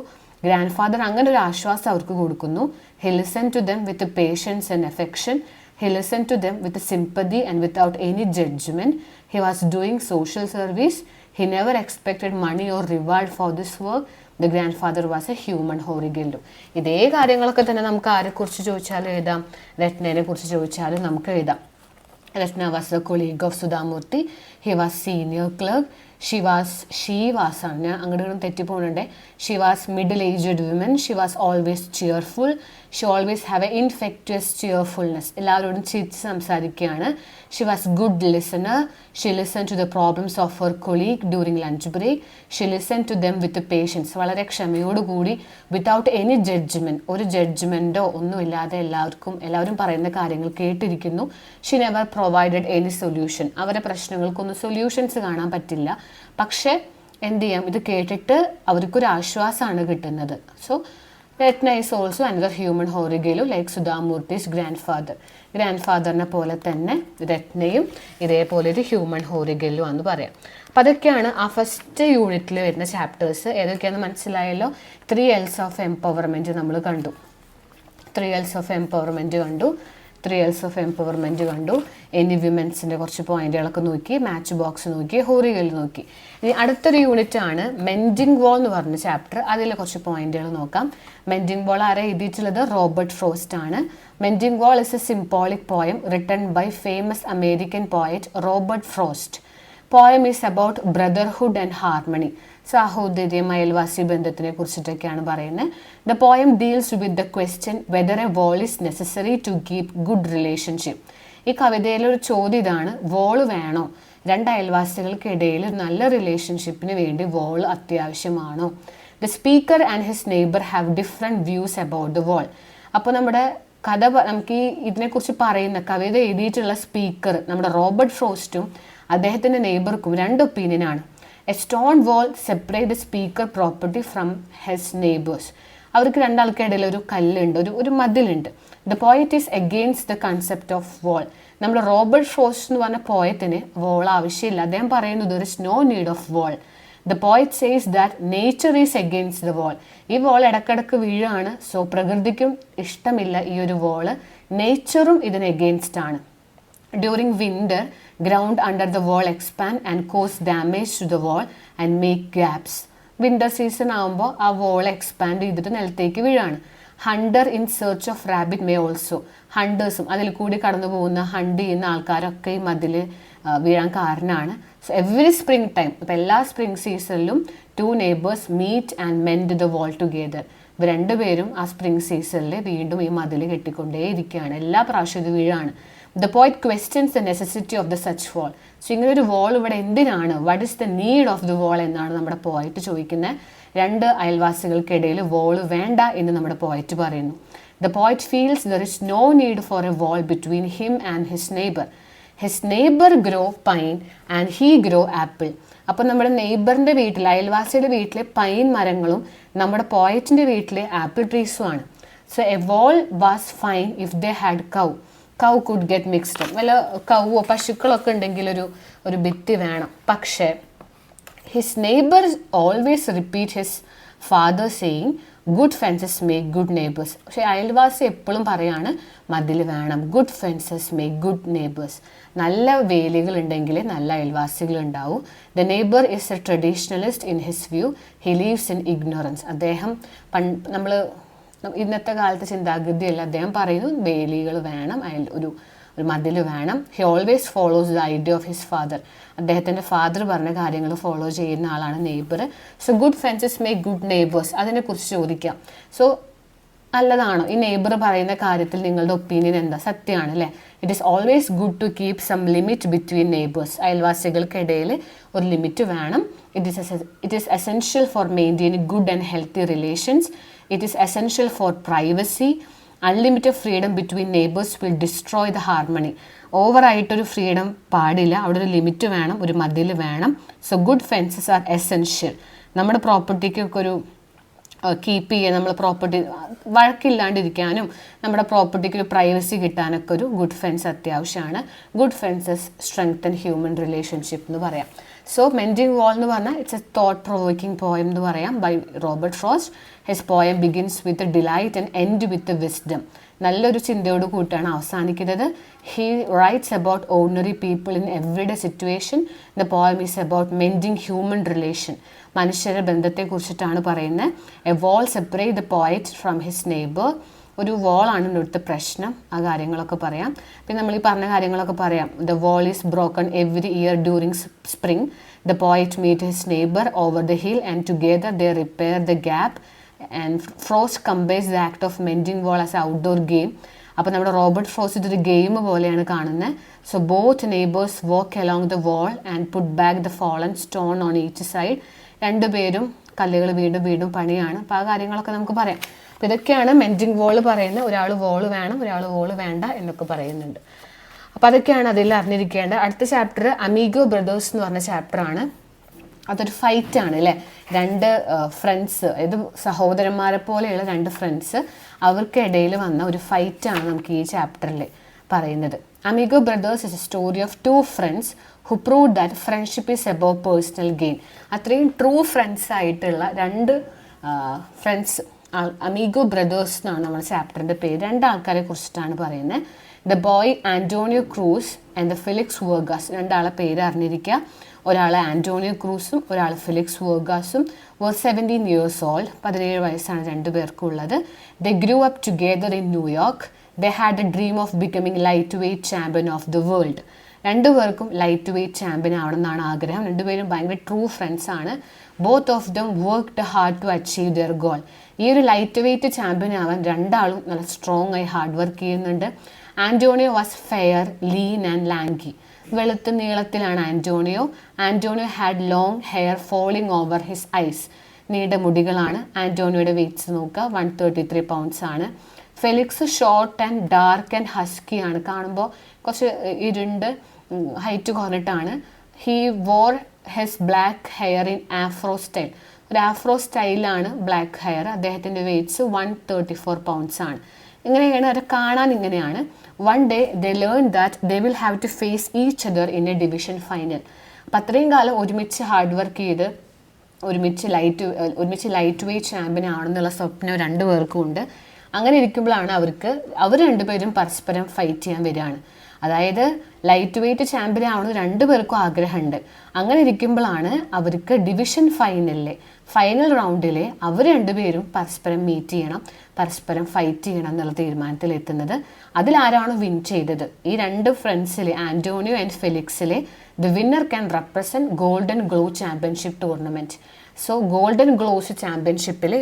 ഗ്രാൻഡ് ഫാദർ അങ്ങനെ ഒരു ആശ്വാസം അവർക്ക് കൊടുക്കുന്നു. He listen to them with patience and affection, he listen to them with sympathy and without any judgement. He was doing social service. He never expected money or reward for this work. The grandfather was a human Horigallu. ഇതേ കാര്യങ്ങളൊക്കെ തന്നെ നമുക്ക് ആരെക്കുറിച്ച് ചോദിച്ചാലും എഴുതാം, രത്നേനെ കുറിച്ച് ചോദിച്ചാലും നമുക്ക് എഴുതാം. Ratna was a colleague of Sudhamurthy. He was senior clerk. She was ഞാൻ അങ്ങോട്ട് തെറ്റിപ്പോണുണ്ട്. She was middle-aged woman. She was always cheerful. She always have an infectious cheerfulness. എല്ലാവരോടും ചിരിച്ച് സംസാരിക്കുകയാണ്. She was good listener. She listened to the problems of her colleague during lunch break. She listened to them with patience. വളരെ ക്ഷമയോടുകൂടി, without any judgment, ഒരു ജഡ്ജ്മെൻറ്റോ ഒന്നുമില്ലാതെ എല്ലാവരും പറയുന്ന കാര്യങ്ങൾ കേട്ടിരിക്കുന്നു. She never provided any solution. അവരുടെ പ്രശ്നങ്ങൾക്കൊന്നും സൊല്യൂഷൻസ് കാണാൻ പറ്റില്ല, പക്ഷേ എന്ത് ചെയ്യാം, ഇത് കേട്ടിട്ട് അവർക്കൊരു ആശ്വാസമാണ് കിട്ടുന്നത്. So Ratna is also another human ഹോറിഗല്ലു like സുധാമൂർത്തിസ് grand father. Grand ഫാദറിനെ പോലെ തന്നെ രത്നയും ഇതേപോലെ ഒരു ഹ്യൂമൻ ഹോറിഗല്ലു എന്ന് പറയാം. അപ്പം അതൊക്കെയാണ് ആ ഫസ്റ്റ് യൂണിറ്റിൽ വരുന്ന ചാപ്റ്റേഴ്സ്. ഏതൊക്കെയാണെന്ന് മനസ്സിലായല്ലോ. 3 L's ഓഫ് എംപവർമെൻറ്റ് നമ്മൾ കണ്ടു. 3 L's ഓഫ് എംപവർമെൻറ്റ് കണ്ടു. 3 L's ഓഫ് എംപവർമെൻറ്റ് കണ്ടു. എനി വിമൻസിൻ്റെ കുറച്ച് പോയിന്റുകളൊക്കെ നോക്കി, മാച്ച് ബോക്സ് നോക്കി, ഹോറിഗല്ലു നോക്കി. ഇനി അടുത്തൊരു യൂണിറ്റ് ആണ് മെൻഡിങ് വോൾ എന്ന് പറഞ്ഞ ചാപ്റ്റർ. അതിൽ കുറച്ച് പോയിന്റുകൾ നോക്കാം. മെൻഡിങ് വോൾ ആരെ എഴുതിയിട്ടുള്ളത്? റോബർട്ട് ഫ്രോസ്റ്റ് ആണ്. Mending wall is a symbolic poem written by famous American poet Robert Frost. Poem is about brotherhood and harmony, സാഹോദര്യം, അയൽവാസി ബന്ധത്തിനെ കുറിച്ചിട്ടൊക്കെയാണ് പറയുന്നത്. The poem deals with the question whether a wall is necessary to keep good relationship. ഈ കവിതയിലെ ഒരു ചോദ്യം ഇതാണ്, വോള് വേണോ? രണ്ട് അയൽവാസികൾക്കിടയിൽ നല്ല റിലേഷൻഷിപ്പിന് വേണ്ടി വോൾ അത്യാവശ്യമാണോ? The speaker and his neighbour have different views about the wall. അപ്പോൾ നമ്മുടെ കഥ, നമുക്ക് ഈ ഇതിനെക്കുറിച്ച് പറയുന്ന കവിത എഴുതിയിട്ടുള്ള സ്പീക്കർ നമ്മുടെ റോബർട്ട് ഫ്രോസ്റ്റും അദ്ദേഹത്തിൻ്റെ നെയ്ബർക്കും 2 ഒപ്പീനിയനാണ്. A stone wall separate the speaker property from his neighbours. അവർക്ക് രണ്ടാൾക്കിടയിൽ ഒരു കല്ലുണ്ട്, ഒരു മതിലുണ്ട്. The poet is against the concept of wall. നമ്മുടെ റോബർട്ട് ഫ്രോസ്റ്റ് എന്ന് പറഞ്ഞ പോയത്തിന് വോൾ ആവശ്യമില്ല. അദ്ദേഹം പറയുന്നു there is no need of wall. The poet says that nature is against the wall. ഈ വാൾ ഇടക്കിടക്ക് വീഴാണ്. സോ പ്രകൃതിക്കും ഇഷ്ടമില്ല ഈ ഒരു വാള്, നേച്ചറും ഇതിന് എഗെയിൻസ്റ്റ് ആണ്. During winter ground under the wall expand and cause damage to the wall and make gaps. Winter season ആകുമ്പോൾ ആ wall expand ചെയ്തിട്ട് നിലത്തേക്ക് വീഴാണ്. Hunter in search of rabbit may also. ഹണ്ടേഴ്സും അതിൽ കൂടി കടന്നു പോകുന്ന ഹണ്ട് ചെയ്യുന്ന ആൾക്കാരൊക്കെ ഈ മതിൽ വീഴാൻ കാരണമാണ്. സോ എവറി സ്പ്രിംഗ് ടൈം, ഇപ്പോൾ എല്ലാ സ്പ്രിംഗ് സീസണിലും 2 neighbors meet and mend the wall together. ഇവർ 2 പേരും ആ സ്പ്രിംഗ് സീസണിൽ വീണ്ടും ഈ മതിൽ കെട്ടിക്കൊണ്ടേയിരിക്കുകയാണ്. എല്ലാ പ്രാവശ്യം ഇത് വീഴാണ്. The poet questions the necessity of the such wall. So ഇങ്ങനെ ഒരു വാൾ ഇവിടെ എന്തിനാണ്? What is the need of the wall എന്നാണ് നമ്മുടെ പോയിറ്റ് ചോദിക്കുന്നത്. 2 അയൽവാസികൾക്കിടയിൽ വാൾ വേണ്ട എന്ന് നമ്മുടെ പോയിറ്റ് പറയുന്നു. The poet feels there is no need for a wall between him and his neighbour. His neighbour grow pine and he grow apple. അപ്പോൾ നമ്മുടെ നെയ്ബറിൻ്റെ വീട്ടിൽ, അയൽവാസിയുടെ വീട്ടിലെ പൈൻ മരങ്ങളും നമ്മുടെ പോയറ്റിൻ്റെ വീട്ടിലെ ആപ്പിൾ ട്രീസുമാണ്. So a wall was fine if they had cow. Cow could get mixed. വല്ല കൗവോ പശുക്കളൊക്കെ ഉണ്ടെങ്കിൽ ഒരു ഭിത്തി വേണം. പക്ഷേ his neighbour always repeat his father saying good fences make good neighbours. പക്ഷേ അയൽവാസി എപ്പോഴും പറയാണ് മതിൽ വേണം. Good fences make good neighbours. നല്ല വേലികൾ ഉണ്ടെങ്കിൽ നല്ല അയൽവാസികൾ ഉണ്ടാവും. The neighbour is a traditionalist in his view. He leaves in ignorance. അദ്ദേഹം നമ്മൾ ഇന്നത്തെ കാലത്തെ ചിന്താഗതിയല്ല. അദ്ദേഹം പറയുന്നു വേലികൾ വേണം, ഒരു മതിൽ വേണം. He always follows the idea of his father. അദ്ദേഹത്തിൻ്റെ ഫാദർ പറഞ്ഞ കാര്യങ്ങൾ ഫോളോ ചെയ്യുന്ന ആളാണ് neighbour. So good fences make good neighbours. അതിനെക്കുറിച്ച് ചോദിക്കാം. സോ നല്ലതാണോ ഈ നെയ്ബർ പറയുന്ന കാര്യത്തിൽ? നിങ്ങളുടെ ഒപ്പീനിയൻ എന്താ? സത്യമാണ് അല്ലേ? It is always good to keep some limit between neighbours. അയൽവാസികൾക്കിടയിൽ ഒരു ലിമിറ്റ് വേണം. It is essential for maintaining good and healthy relations. It is essential for privacy. Unlimited freedom between neighbors will destroy the harmony. ഓവറായിട്ടൊരു freedom പാടില്ല. അവിടെ ഒരു limit വേണം, ഒരു മതിൽ വേണം. So good fences are essential. നമ്മുടെ പ്രോപ്പർട്ടിക്കൊക്കെ കീപ്പ് ചെയ്യാൻ, നമ്മൾ പ്രോപ്പർട്ടി വഴക്കില്ലാണ്ടിരിക്കാനും നമ്മുടെ പ്രോപ്പർട്ടിക്ക് ഒരു പ്രൈവസി കിട്ടാനൊക്കെ ഒരു ഗുഡ് ഫ്രണ്ട്സ് അത്യാവശ്യമാണ്. Good friends strengthen human relationship എന്ന് പറയാം. സോ മെൻഡിങ് വാൾ എന്ന് പറഞ്ഞാൽ it's a thought provoking poem എന്ന് പറയാം by Robert Frost. His poem begins with delight and end with wisdom. നല്ലൊരു ചിന്തയോട് കൂട്ടാണ് അവസാനിക്കുന്നത്. He writes about ordinary people in everyday situation. The poem is about mending human relation. മനുഷ്യരുടെ ബന്ധത്തെക്കുറിച്ചിട്ടാണ് പറയുന്നത്. A wall separate the poet from his neighbour. ഒരു വാളാണ് ഇവിടുത്തെ പ്രശ്നം. ആ കാര്യങ്ങളൊക്കെ പറയാം. പിന്നെ നമ്മൾ ഈ പറഞ്ഞ കാര്യങ്ങളൊക്കെ പറയാം. The wall is broken every year during spring. The poet meet his neighbour over the hill and together they repair the gap. And Frost compares the act of mending wall as a outdoor game. അപ്പോൾ നമ്മുടെ Robert Frost ഇതൊരു game പോലെയാണ് കാണുന്നത്. So both neighbours walk along the wall and put back the fallen stone on each side. രണ്ടുപേരും കല്ലുകൾ വീണ്ടും വീണ്ടും പണിയാണ്. അപ്പോൾ ആ കാര്യങ്ങളൊക്കെ നമുക്ക് പറയാം. അപ്പോൾ ഇതൊക്കെയാണ് മെൻഡിങ് വാൾ പറയുന്നത്. ഒരാൾ വാൾ വേണം, ഒരാൾ വാൾ വേണ്ട എന്നൊക്കെ പറയുന്നുണ്ട്. അപ്പോൾ അതൊക്കെയാണ് അതിൽ അറിഞ്ഞിരിക്കേണ്ടത്. അടുത്ത ചാപ്റ്റർ അമീഗോ ബ്രദേഴ്സ് എന്ന് പറഞ്ഞ ചാപ്റ്ററാണ്. അതൊരു ഫൈറ്റാണ് അല്ലേ. രണ്ട് ഫ്രണ്ട്സ്, അതായത് സഹോദരന്മാരെ പോലെയുള്ള രണ്ട് ഫ്രണ്ട്സ്, അവർക്കിടയിൽ വന്ന ഒരു ഫൈറ്റാണ് നമുക്ക് ഈ ചാപ്റ്ററിൽ പറയുന്നത്. Amigo brothers is A story of two friends who prove that friendship is above personal gain. അത്രയും ട്രൂ ഫ്രണ്ട്സ് ആയിട്ടുള്ള രണ്ട് ഫ്രണ്ട്സ്, അമീഗോ ബ്രദേഴ്സ് എന്നാണ് നമ്മുടെ ചാപ്റ്ററിൻ്റെ പേര്. രണ്ടാൾക്കാരെ കുറിച്ചിട്ടാണ് പറയുന്നത്. The boy Antonio Cruz and the Felix Vargas. രണ്ടാളെ പേര് അറിഞ്ഞിരിക്കുക. ഒരാൾ ആൻറ്റോണിയോ ക്രൂസും ഒരാൾ ഫെലിക്സ് വർഗാസും. Were 17 years old. 17 വയസ്സാണ് രണ്ടു പേർക്കും ഉള്ളത്. The grew up together in New York. They had a dream of becoming light weight champion of the world. രണ്ടുപേർക്കും ലൈറ്റ് വെയ്റ്റ് ചാമ്പ്യൻ ആവണമെന്നാണ് ആഗ്രഹം. രണ്ടുപേരും ഭയങ്കര ട്രൂ ഫ്രണ്ട്സ് ആണ്. Both of them worked hard to achieve their goal. ഈ ഒരു light weight champion ആവാൻ രണ്ടാളും നല്ല സ്ട്രോങ് ആയി ഹാർഡ് വർക്ക് ചെയ്യുന്നുണ്ട്. Antonio was fair, lean and lanky. വെളുത്ത നീളത്തിലാണ് Antonio. Antonio had long hair falling over his eyes. നീണ്ട മുടികളാണ്. ആൻറ്റോണിയോയുടെ വെയ്റ്റ്സ് നോക്കുക, 133 pounds ആണ്. Felix short and dark and husky ആണ്. കാണുമ്പോൾ കുറച്ച് ഇരുണ്ട്, ഹൈറ്റ് കുറഞ്ഞിട്ടാണ്. He wore his black hair in afro style. ഒരു ആഫ്രോ സ്റ്റൈലാണ് ബ്ലാക്ക് ഹെയർ. അദ്ദേഹത്തിൻ്റെ വെയ്റ്റ്സ് 134 pounds ആണ്. ഇങ്ങനെയാണ് അവരെ കാണാൻ. ഇങ്ങനെയാണ്. One day they learn that they will have to face each other in a division final. അപ്പം അത്രയും കാലം ഒരുമിച്ച് ഹാർഡ് വർക്ക് ചെയ്ത് ഒരുമിച്ച് ലൈറ്റ് വെയ്റ്റ് ചാമ്പ്യൻ ആണെന്നുള്ള സ്വപ്നം രണ്ടുപേർക്കും ഉണ്ട്. അങ്ങനെ ഇരിക്കുമ്പോഴാണ് അവർ രണ്ടുപേരും പരസ്പരം ഫൈറ്റ് ചെയ്യാൻ വരികയാണ്. അതായത് ലൈറ്റ് വെയ്റ്റ് ചാമ്പ്യൻ ആവണമെന്ന് രണ്ടുപേർക്കും ആഗ്രഹമുണ്ട്. അങ്ങനെ ഇരിക്കുമ്പോഴാണ് അവർക്ക് ഡിവിഷൻ ഫൈനൽ റൗണ്ടിലെ അവർ രണ്ടുപേരും പരസ്പരം മീറ്റ് ചെയ്യണം, പരസ്പരം ഫൈറ്റ് ചെയ്യണം എന്നുള്ള തീരുമാനത്തിൽ എത്തുന്നത്. അതിലാരാണ് വിൻ ചെയ്തത്? ഈ രണ്ട് ഫ്രണ്ട്സിലെ ആൻറ്റോണിയോ ആൻഡ് ഫെലിക്സിലെ the winner can represent golden glow championship tournament. So golden gloves ചാമ്പ്യൻഷിപ്പിൽ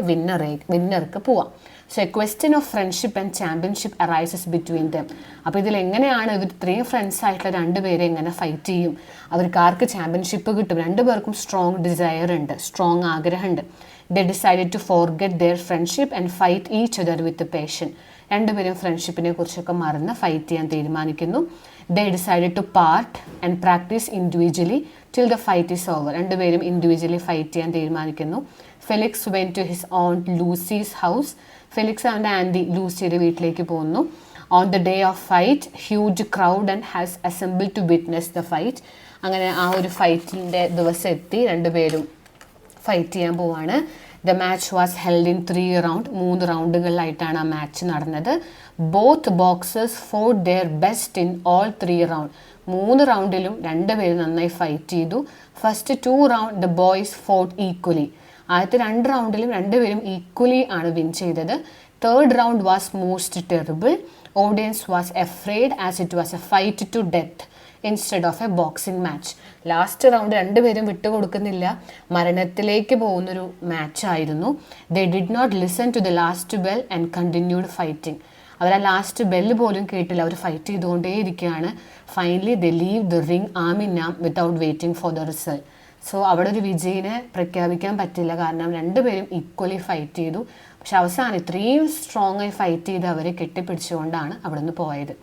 വിന്നർക്ക് പോവാം. So a question of friendship and championship arises between them. അപ്പോൾ ഇതിൽ എങ്ങനെയാണ് ഇവർ ഇത്രയും ഫ്രണ്ട്സ് ആയിട്ടുള്ള രണ്ടുപേരെ എങ്ങനെ ഫൈറ്റ് ചെയ്യും? അവർക്ക് ആർക്ക് ചാമ്പ്യൻഷിപ്പ് കിട്ടും? രണ്ടുപേർക്കും സ്ട്രോങ് ഡിസയർ ഉണ്ട്, സ്ട്രോങ് ആഗ്രഹമുണ്ട്. They decided to forget their friendship and fight each other with passion. രണ്ടുപേരും ഫ്രണ്ട്ഷിപ്പിനെ കുറിച്ചൊക്കെ മറന്ന് ഫൈറ്റ് ചെയ്യാൻ തീരുമാനിക്കുന്നു. They decided to part and practice individually till the fight is over. രണ്ടുപേരും ഇൻഡിവിജ്വലി ഫൈറ്റ് ചെയ്യാൻ തീരുമാനിക്കുന്നു. Felix went to his own Lucy's house. Felix അവൻ്റെ ആൻറ്റി ലൂസിയുടെ വീട്ടിലേക്ക് പോകുന്നു. On the day of fight huge crowd and has assemble to witness the fight. അങ്ങനെ ആ ഒരു ഫൈറ്റിൻ്റെ ദിവസം എത്തി. രണ്ടുപേരും ഫൈറ്റ് ചെയ്യാൻ പോവാണ്. The match was held in 3 rounds. 3 റൗണ്ടുകളിലായിട്ടാണ് ആ മാച്ച് നടന്നത്. Both boxers fought their best in all 3 rounds. 3 റൗണ്ടിലും രണ്ടുപേരും നന്നായി ഫൈറ്റ് ചെയ്തു. First 2 rounds the boys fought equally. ആദ്യത്തെ 2 റൗണ്ടിലും രണ്ടുപേരും ഈക്വലി ആണ് വിൻ ചെയ്തത്. Third round was most terrible. Audience was afraid as it was a fight to death instead of a boxing match. Last round രണ്ടുപേരും വിട്ടുകൊടുക്കുന്നില്ല, മരണത്തിലേക്ക് പോകുന്നൊരു മാച്ചായിരുന്നു. They did not listen to the last bell and continued fighting. അവർ ആ last bell പോലും കേട്ടില്ല, അവർ fight ചെയ്തുകൊണ്ടേയിരിക്കുകയാണ്. Finally they leave the ring arm in arm without waiting for the result. So അവിടെ ഒരു വിജയിനെ പ്രഖ്യാപിക്കാൻ പറ്റില്ല, കാരണം രണ്ടുപേരും ഈക്വലി ഫൈറ്റ് ചെയ്തു. പക്ഷെ അവസാനം ഇത്രയും സ്ട്രോങ് ആയി ഫൈറ്റ് ചെയ്ത് അവരെ കെട്ടിപ്പിടിച്ചുകൊണ്ടാണ് അവിടെ നിന്ന് പോയത്.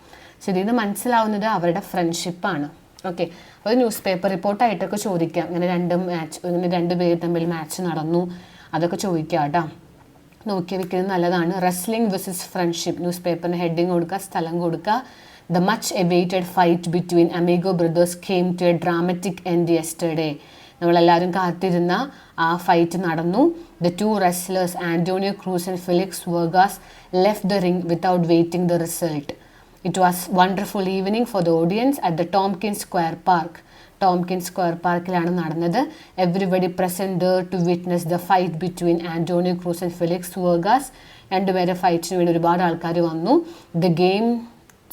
സോ ഇതിൽ നിന്ന് മനസ്സിലാവുന്നത് അവരുടെ ഫ്രണ്ട്ഷിപ്പാണ്. ഓക്കെ, ഒരു ന്യൂസ് പേപ്പർ റിപ്പോർട്ടായിട്ടൊക്കെ ചോദിക്കാം, ഇങ്ങനെ രണ്ടുപേർ തമ്മിൽ മാച്ച് നടന്നു, അതൊക്കെ ചോദിക്കാം കേട്ടോ. നോക്കി വെക്കുന്നത് നല്ലതാണ്. റെസ്ലിംഗ് വേഴ്സസ് ഫ്രണ്ട്ഷിപ്പ്, ന്യൂസ് പേപ്പറിന് ഹെഡിങ് കൊടുക്കുക, സ്ഥലം കൊടുക്കുക. The much awaited fight between Amigo brothers came to a dramatic end yesterday. നമ്മളെല്ലാവരും കാത്തിരുന്ന ആ ഫൈറ്റ് നടന്നു. The two wrestlers, Antonio Cruz and Felix Vergas, left the ring without waiting the result. It was wonderful evening for the audience at the Tompkins Square Park. Tompkins Square പാർക്കിലാണ് നടന്നത്. Everybody present there to witness the fight between Antonio Cruz and Felix Vergas. രണ്ടുപേരെ ഫൈറ്റിന് വേണ്ടി ഒരുപാട് ആൾക്കാർ വന്നു. The game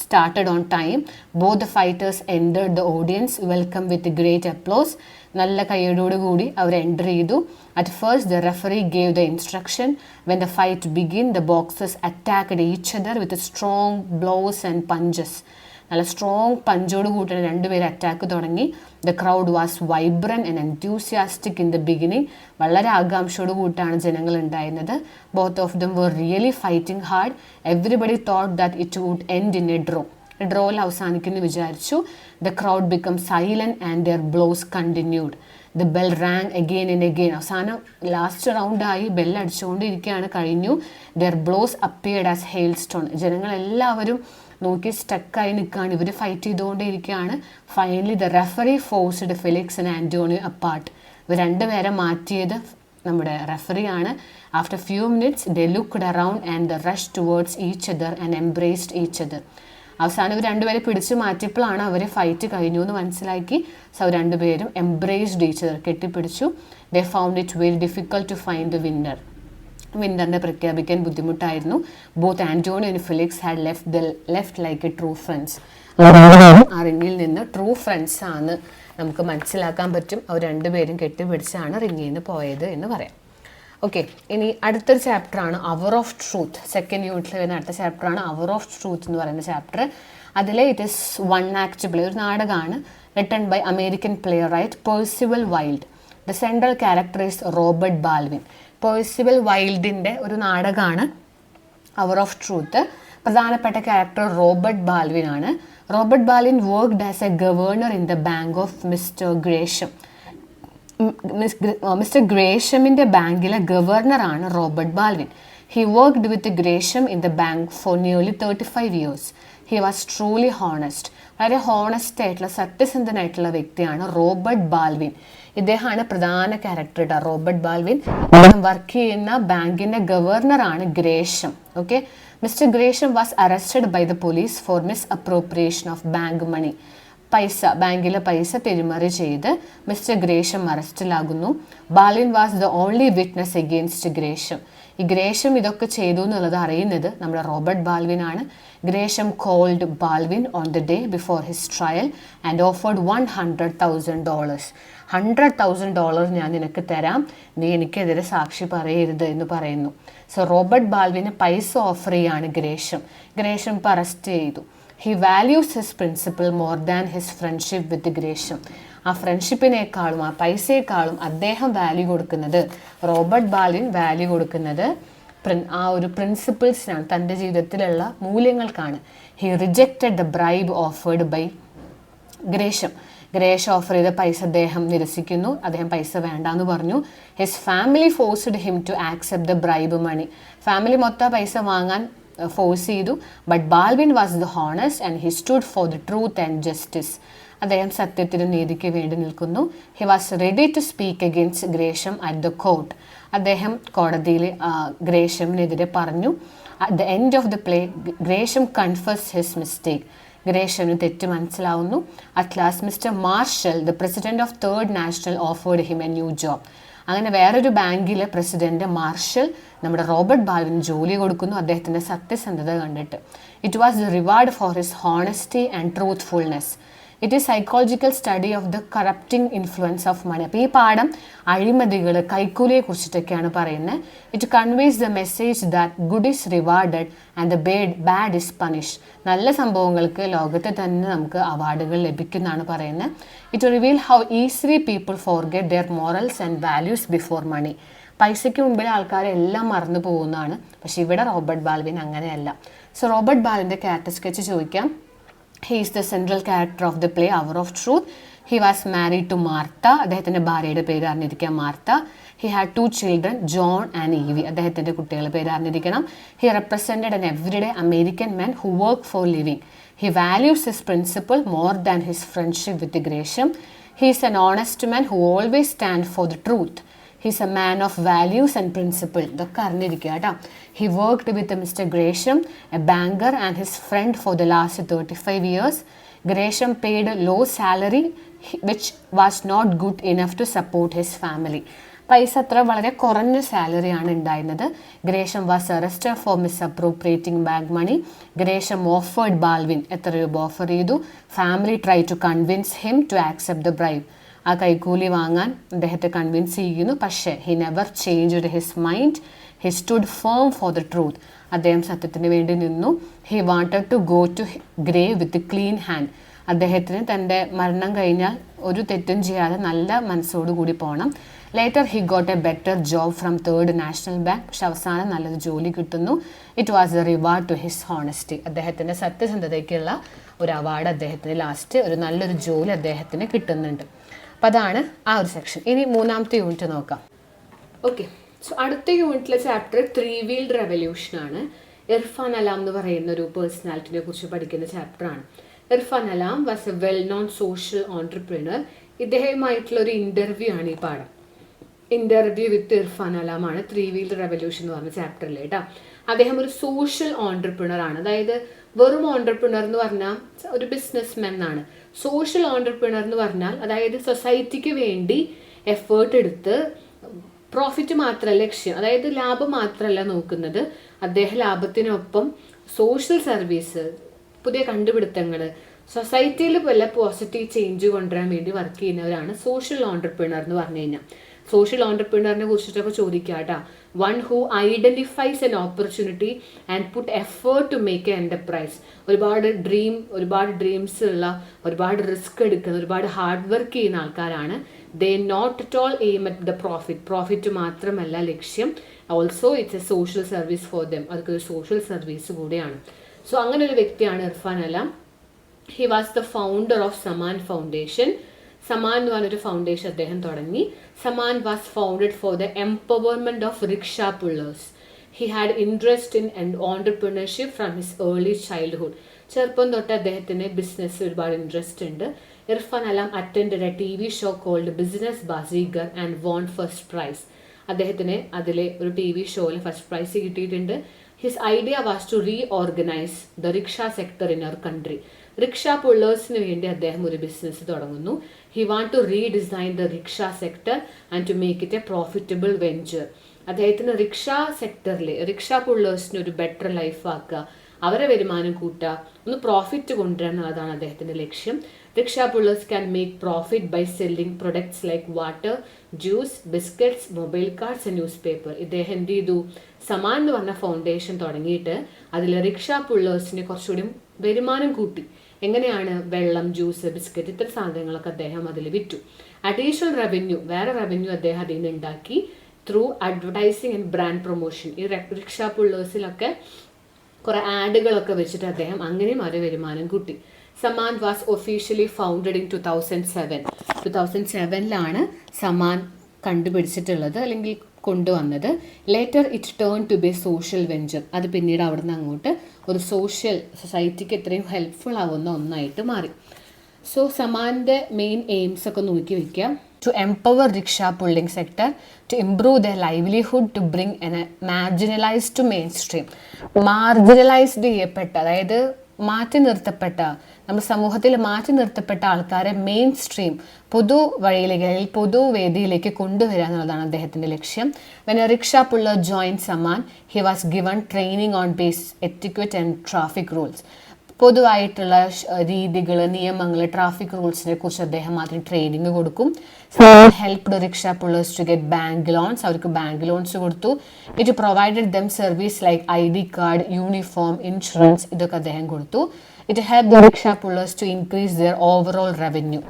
started on time. Both the fighters entered the audience welcome with great applause. നല്ല കയ്യോടോടു കൂടി അവർ enter ചെയ്തു. At first the referee gave the instruction. When the fight began, the boxers attacked each other with strong blows and punches. നല്ല strong പഞ്ചോട് കൂട്ടിന് രണ്ടുപേരും attack തുടങ്ങി. The crowd was vibrant and enthusiastic in the beginning. വളരെ ആകാംക്ഷയോട് കൂട്ടാണ് ജനങ്ങൾ ഉണ്ടായിരുന്നത്. Both of them were really fighting hard. Everybody thought that it would end in a draw. ഡ്രോയിൽ അവസാനിക്കുന്നു വിചാരിച്ചു. The crowd become silent and their blows continued. The bell rang again and again. അവസാനം last റൗണ്ടായി ബെല്ലടിച്ചുകൊണ്ടിരിക്കുകയാണ്. കഴിഞ്ഞു. Their blows appeared as hail stone. ജനങ്ങളെല്ലാവരും നോക്കി സ്റ്റക്കായി നിൽക്കുകയാണ്. ഇവർ ഫൈറ്റ് ചെയ്തുകൊണ്ടേയിരിക്കുകയാണ്. Finally the referee forced Felix and Antonio apart. ഇവർ രണ്ടുപേരെ മാറ്റിയത് നമ്മുടെ റെഫറിയാണ്. After few minutes they looked around and the rush towards each other and embraced each other. അവസാനം ഇവർ രണ്ടുപേരെ പിടിച്ചു മാറ്റിയപ്പോഴാണ് അവർ ഫൈറ്റ് കഴിഞ്ഞു എന്ന് മനസ്സിലാക്കി. സോ അവർ രണ്ടുപേരും എംബ്രേസ്ഡ് ഈച്ച് അതർ, കെട്ടിപ്പിടിച്ചു. They found it very difficult to find the winner. വിന്നറിനെ പ്രഖ്യാപിക്കാൻ ബുദ്ധിമുട്ടായിരുന്നു. Both Antonio and Felix had left like a true friends. ആ റിങ്ങിൽ നിന്ന് ട്രൂ ഫ്രണ്ട്സ് ആണ് നമുക്ക് മനസ്സിലാക്കാൻ പറ്റും. അവർ രണ്ടുപേരും കെട്ടിപ്പിടിച്ചാണ് റിങ്ങിൽ നിന്ന് പോയത് എന്ന് പറയാം. ഓക്കെ, ഇനി അടുത്തൊരു ചാപ്റ്ററാണ് അവർ ഓഫ് ട്രൂത്ത്. സെക്കൻഡ് യൂണിറ്റിൽ വരുന്ന അടുത്ത ചാപ്റ്ററാണ് അവർ ഓഫ് ട്രൂത്ത് എന്ന് പറയുന്ന ചാപ്റ്റർ. അതിൽ it is one act play, ഒരു നാടകമാണ്. Written by American playwright Percival Wilde. The central character is Robert Baldwin. Percival വൈൽഡിൻ്റെ ഒരു നാടകമാണ് അവർ ഓഫ് ട്രൂത്ത്. പ്രധാനപ്പെട്ട ക്യാരക്ടർ റോബർട്ട് ബാൽവിൻ ആണ്. Robert Baldwin worked as a governor in the bank of mister Gresham. Mister ഗ്രേഷമിൻ്റെ ബാങ്കിലെ ഗവർണറാണ് Robert Baldwin. He worked with Gresham in the bank for nearly 35 years. He was truly honest. വളരെ honest ആയിട്ടുള്ള സത്യസന്ധനായിട്ടുള്ള വ്യക്തിയാണ് Robert Balvin. ഇദ്ദേഹമാണ് പ്രധാന character കേട്ടോ, Robert Balvin. Work ചെയ്യുന്ന ബാങ്കിന്റെ ഗവർണറാണ് Gresham. Okay, mister Gresham was arrested by the police for misappropriation of bank money. ബാങ്കിലെ പൈസ തിരിമറി ചെയ്ത് മിസ്റ്റർ ഗ്രേഷം അറസ്റ്റിലാകുന്നു. Baldwin was the only witness against Gresham. ഈ ഗ്രേഷം ഇതൊക്കെ ചെയ്തു എന്നുള്ളത് അറിയുന്നത് നമ്മുടെ റോബർട്ട് ബാൽവിൻ ആണ്. Gresham called Baldwin on the day before his trial and offered $100,000. $100,000 ഞാൻ നിനക്ക് തരാം, നീ എനിക്കെതിരെ സാക്ഷി പറയരുത് എന്ന് പറയുന്നു. സോ റോബർട്ട് ബാൽവിന് പൈസ ഓഫർ ചെയ്യാണ് ഗ്രേഷം. ഗ്രേഷം ഇപ്പോൾ അറസ്റ്റ് ചെയ്തു. He values his principle more than his friendship with Gresham. ആ ഫ്രണ്ട്ഷിപ്പിനേക്കാളും ആ പൈസയെക്കാളും അദ്ദേഹം വാല്യൂ കൊടുക്കുന്നത്, റോബർട്ട് ബാൽവിൻ വാല്യൂ കൊടുക്കുന്നത് ആ ഒരു പ്രിൻസിപ്പിൾസിനാണ്, തൻ്റെ ജീവിതത്തിലുള്ള മൂല്യങ്ങൾക്കാണ്. He rejected the bribe offered by Gresham. Gresham offer ചെയ്ത പൈസ അദ്ദേഹം നിരസിക്കുന്നു. അദ്ദേഹം പൈസ വേണ്ടാന്ന് പറഞ്ഞു. His family forced him to accept the bribe money. Family മൊത്തം പൈസ വാങ്ങാൻ ഫോഴ്സ് ചെയ്തു. But Baldwin was the honest and he stood for the truth and justice. അദ്ദേഹം സത്യത്തിനും നീതിക്ക് വേണ്ടി നിൽക്കുന്നു. He was ready to speak against Gresham at the court. അദ്ദേഹം കോടതിയിൽ ഗ്രേഷമിനെതിരെ പറഞ്ഞു. At the end of the play Gresham confess his mistake. ഗ്രേഷമിന് തെറ്റ് മനസ്സിലാവുന്നു. At last mister Marshall, the president of Third National, offered him a new job. അങ്ങനെ വേറൊരു ബാങ്കിലെ പ്രസിഡന്റ് മാർഷൽ നമ്മുടെ റോബർട്ട് ബാൽവിന് ജോലി കൊടുക്കുന്നു, അദ്ദേഹത്തിൻ്റെ സത്യസന്ധത കണ്ടിട്ട്. It was the reward for his honesty and truthfulness. It is psychological study of the corrupting influence of money. അപ്പോൾ ഈ പാഠം അഴിമതികൾ, കൈക്കൂലിയെ കുറിച്ചിട്ടൊക്കെയാണ് പറയുന്നത്. It conveys the message that good is rewarded and the bad is punish. നല്ല സംഭവങ്ങൾക്ക് ലോകത്ത് തന്നെ നമുക്ക് അവാർഡുകൾ ലഭിക്കുന്നതാണ് പറയുന്നത്. It reveal how easily people forget their morals and values before money. പൈസയ്ക്ക് മുമ്പിൽ ആൾക്കാരെല്ലാം മറന്നു പോകുന്നതാണ്. പക്ഷെ ഇവിടെ റോബർട്ട് ബാൽവിൻ അങ്ങനെയല്ല. സോ റോബർട്ട് ബാൽവിൻ്റെ ക്യാരക്ടർ സ്കെച്ച് ചോദിക്കാം. He is the central character of the play Hour of Truth. He was married to Martha. അദ്ദേഹത്തിൻ്റെ ഭാര്യയുടെ പേര് അറിഞ്ഞിരിക്കാം Martha. He had 2 children, John and Evie. അദ്ദേഹത്തിൻ്റെ കുട്ടികളുടെ പേര് അറിഞ്ഞിരിക്കണം. He represented an everyday American man who worked for living. He values his principle more than his friendship with Gresham. He is an honest man who always stands for the truth. He is a man of values and principle. ഇതൊക്കെ അറിഞ്ഞിരിക്കുക കേട്ടോ. He worked with Mr. Gresham, a banker and his friend for the last 35 years. Gresham paid a low salary which was not good enough to support his family. പൈസ അത്ര വളരെ കുറഞ്ഞ സാലറിയാണ് ഉണ്ടായിരുന്നത്. Gresham was arrested for misappropriating bank money. Gresham offered Baldwin എത്ര രൂപ offer ചെയ്തു. Family try to convince him to accept the bribe. ആ കൈക്കൂലി വാങ്ങാൻ അദ്ദേഹത്തെ കൺവിൻസ് ചെയ്യുന്നു. പക്ഷേ he never changed his mind. He stood firm for the truth. അദ്ദേഹം സത്യത്തിന് വേണ്ടി നിന്നു. He wanted to go to grave with clean hand. അദ്ദേഹത്തിന് തൻ്റെ മരണം കഴിഞ്ഞാൽ ഒരു തെറ്റും ചെയ്യാതെ നല്ല മനസ്സോടുകൂടി പോകണം. Later he got a better job from 3rd National Bank. പക്ഷെ അവസാനം നല്ലൊരു ജോലി കിട്ടുന്നു. It was a reward to his honesty. അദ്ദേഹത്തിൻ്റെ സത്യസന്ധതയ്ക്കുള്ള ഒരു അവാർഡ് അദ്ദേഹത്തിന് ലാസ്റ്റ് ഒരു നല്ലൊരു ജോലി അദ്ദേഹത്തിന് കിട്ടുന്നുണ്ട്. അപ്പം അതാണ് ആ ഒരു സെക്ഷൻ. ഇനി 3ാമത്തെ യൂണിറ്റ് നോക്കാം. ഓക്കെ, സോ അടുത്ത യൂണിറ്റിലെ ചാപ്റ്റർ 3 വീൽഡ് റെവല്യൂഷൻ ആണ്. ഇർഫാൻ അലാം എന്ന് പറയുന്ന ഒരു പേഴ്സണാലിറ്റിനെ കുറിച്ച് പഠിക്കുന്ന ചാപ്റ്ററാണ്. Irfan Alam was a well known social entrepreneur. ഇദ്ദേഹമായിട്ടുള്ള ഒരു ഇൻ്റർവ്യൂ ആണ് ഈ പാഠം. ഇൻ്റർവ്യൂ വിത്ത് ഇർഫാൻ അലാം ആണ് 3 വീൽഡ് റെവല്യൂഷൻ എന്ന് പറഞ്ഞ ചാപ്റ്ററിൽ കേട്ടോ. അദ്ദേഹം ഒരു സോഷ്യൽ ഓൺട്രപ്രീനർ ആണ്. അതായത് വെറും ഓൺട്രപ്രീനർ എന്ന് പറഞ്ഞാൽ ഒരു ബിസിനസ് മെൻ ആണ്. സോഷ്യൽ ഓൺട്രപ്രീനർ എന്ന് പറഞ്ഞാൽ അതായത് സൊസൈറ്റിക്ക് വേണ്ടി എഫേർട്ട് എടുത്ത് പ്രോഫിറ്റ് മാത്രമല്ല ലക്ഷ്യം, അതായത് ലാഭം മാത്രമല്ല നോക്കുന്നത്. അദ്ദേഹം ലാഭത്തിനൊപ്പം സോഷ്യൽ സർവീസ്, പുതിയ കണ്ടുപിടുത്തങ്ങൾ, സൊസൈറ്റിയിൽ വല്ല പോസിറ്റീവ് ചേഞ്ച് കൊണ്ടുവരാൻ വേണ്ടി വർക്ക് ചെയ്യുന്നവരാണ് സോഷ്യൽ ഓൺട്രപ്രീനർ എന്ന് പറഞ്ഞു കഴിഞ്ഞാൽ. സോഷ്യൽ ഓൺട്രപ്രീനറിനെ കുറിച്ചിട്ടൊക്കെ ചോദിക്കുക കേട്ടോ. One who identifies an opportunity and put effort to make an enterprise. ഒരുപാട് ഡ്രീംസ് ഉള്ള, ഒരുപാട് റിസ്ക് എടുക്കുന്ന, ഒരുപാട് ഹാർഡ് വർക്ക് ചെയ്യുന്ന ആൾക്കാരാണ്. They not at all aim at the profit മാത്രമല്ല ലക്ഷ്യം. Also it's a social service for them. അതൊക്കെ ഒരു സോഷ്യൽ സർവീസ് കൂടെയാണ്. സോ അങ്ങനെ ഒരു വ്യക്തിയാണ് Irfan Alam. He was the founder of Samaan foundation. Samaan എന്ന് പറഞ്ഞൊരു ഫൗണ്ടേഷൻ അദ്ദേഹം തുടങ്ങി. Samaan was founded for the empowerment of rickshaw pullers. He had interest in entrepreneurship from his early childhood. ചെറുപ്പം തൊട്ട് അദ്ദേഹത്തിന് ബിസിനസ് ഒരുപാട് ഇൻട്രസ്റ്റ് ഉണ്ട്. Irfan Alam attended a TV show called business Baazigar and won first prize. അദ്ദേഹത്തിന് അതിലെ ഒരു TV ഷോയിൽ ഫസ്റ്റ് പ്രൈസ് കിട്ടിയിട്ടുണ്ട്. His idea was to reorganize the rickshaw sector in our country. Rickshaw പുള്ളേഴ്സിന് വേണ്ടി അദ്ദേഹം ഒരു ബിസിനസ് തുടങ്ങുന്നു. He want to redesign the rickshaw sector and to make it a profitable venture. അദ്ദേഹത്തിന് റിക്ഷ സെക്ടറിൽ rickshaw പുള്ളേഴ്സിന് ഒരു ബെറ്റർ ലൈഫ് ആക്കുക, അവരെ വരുമാനം കൂട്ടുക, ഒന്ന് പ്രോഫിറ്റ് കൊണ്ടുവരിക എന്നുള്ളതാണ് അദ്ദേഹത്തിൻ്റെ ലക്ഷ്യം. Rickshaw pullers can make profit by selling products like water, juice, biscuits, mobile cards and newspaper. ഇദ്ദേഹം എന്ത് ചെയ്തു? സമാൻ എന്ന് പറഞ്ഞ ഫൗണ്ടേഷൻ തുടങ്ങിയിട്ട് അതിൽ റിക്ഷ പുള്ളേഴ്സിന് കുറച്ചുകൂടി വരുമാനം കൂട്ടി. എങ്ങനെയാണ്? വെള്ളം, ജ്യൂസ്, ബിസ്ക്കറ്റ് ഇത്തരം സാധനങ്ങളൊക്കെ അദ്ദേഹം അതിൽ വിറ്റു. അഡീഷണൽ റവന്യൂ, വേറെ റവന്യൂ അദ്ദേഹം അതിൽ നിന്ന് ഉണ്ടാക്കി through advertising and brand promotion. ഈ റിക്ഷ പുള്ളേഴ്സിലൊക്കെ കുറെ ആഡുകളൊക്കെ വെച്ചിട്ട് അദ്ദേഹം അങ്ങനെയും ഒരു വരുമാനം കൂട്ടി. Sammaan was officially founded in 2007. 2007 Sammaan കണ്ടുപിടിച്ചിട്ടുള്ളത് അല്ലെങ്കിൽ കൊണ്ടുവന്നത്. Later it turn to be social venture. അത് പിന്നീട് അവിടെ നിന്ന് അങ്ങോട്ട് ഒരു സൊസൈറ്റിക്ക് എത്രയും ഹെൽപ്ഫുൾ ആവുന്ന ഒന്നായിട്ട് മാറി. സോ സമാൻ്റെ മെയിൻ എയിംസ് ഒക്കെ നോക്കി വയ്ക്കുക. To empower rickshaw pulling sector, to improve the livelihood, to bring an marginalised to mainstream. Marginalised ചെയ്യപ്പെട്ട, അതായത് മാറ്റി നിർത്തപ്പെട്ട, നമ്മുടെ സമൂഹത്തിൽ മാറ്റി നിർത്തപ്പെട്ട ആൾക്കാരെ മെയിൻ സ്ട്രീം പൊതു വഴിയിലേക്ക് അല്ലെങ്കിൽ പൊതുവേദിയിലേക്ക് കൊണ്ടുവരിക എന്നുള്ളതാണ് അദ്ദേഹത്തിൻ്റെ ലക്ഷ്യം. When A rickshaw puller join Zaman, he was given training on base etiquette and traffic rules. പൊതുവായിട്ടുള്ള രീതികൾ, നിയമങ്ങൾ, ട്രാഫിക് റൂൾസിനെ കുറിച്ച് അദ്ദേഹം അതിന് ട്രെയിനിങ് കൊടുക്കും. Helped rickshaw pullers to get bank loans. അവർക്ക് ബാങ്ക് ലോൺസ് കൊടുത്തു. It provided them service like ID card, uniform, insurance, ഇതൊക്കെ അദ്ദേഹം കൊടുത്തു. It help the rickshaw pullers to increase their overall revenue.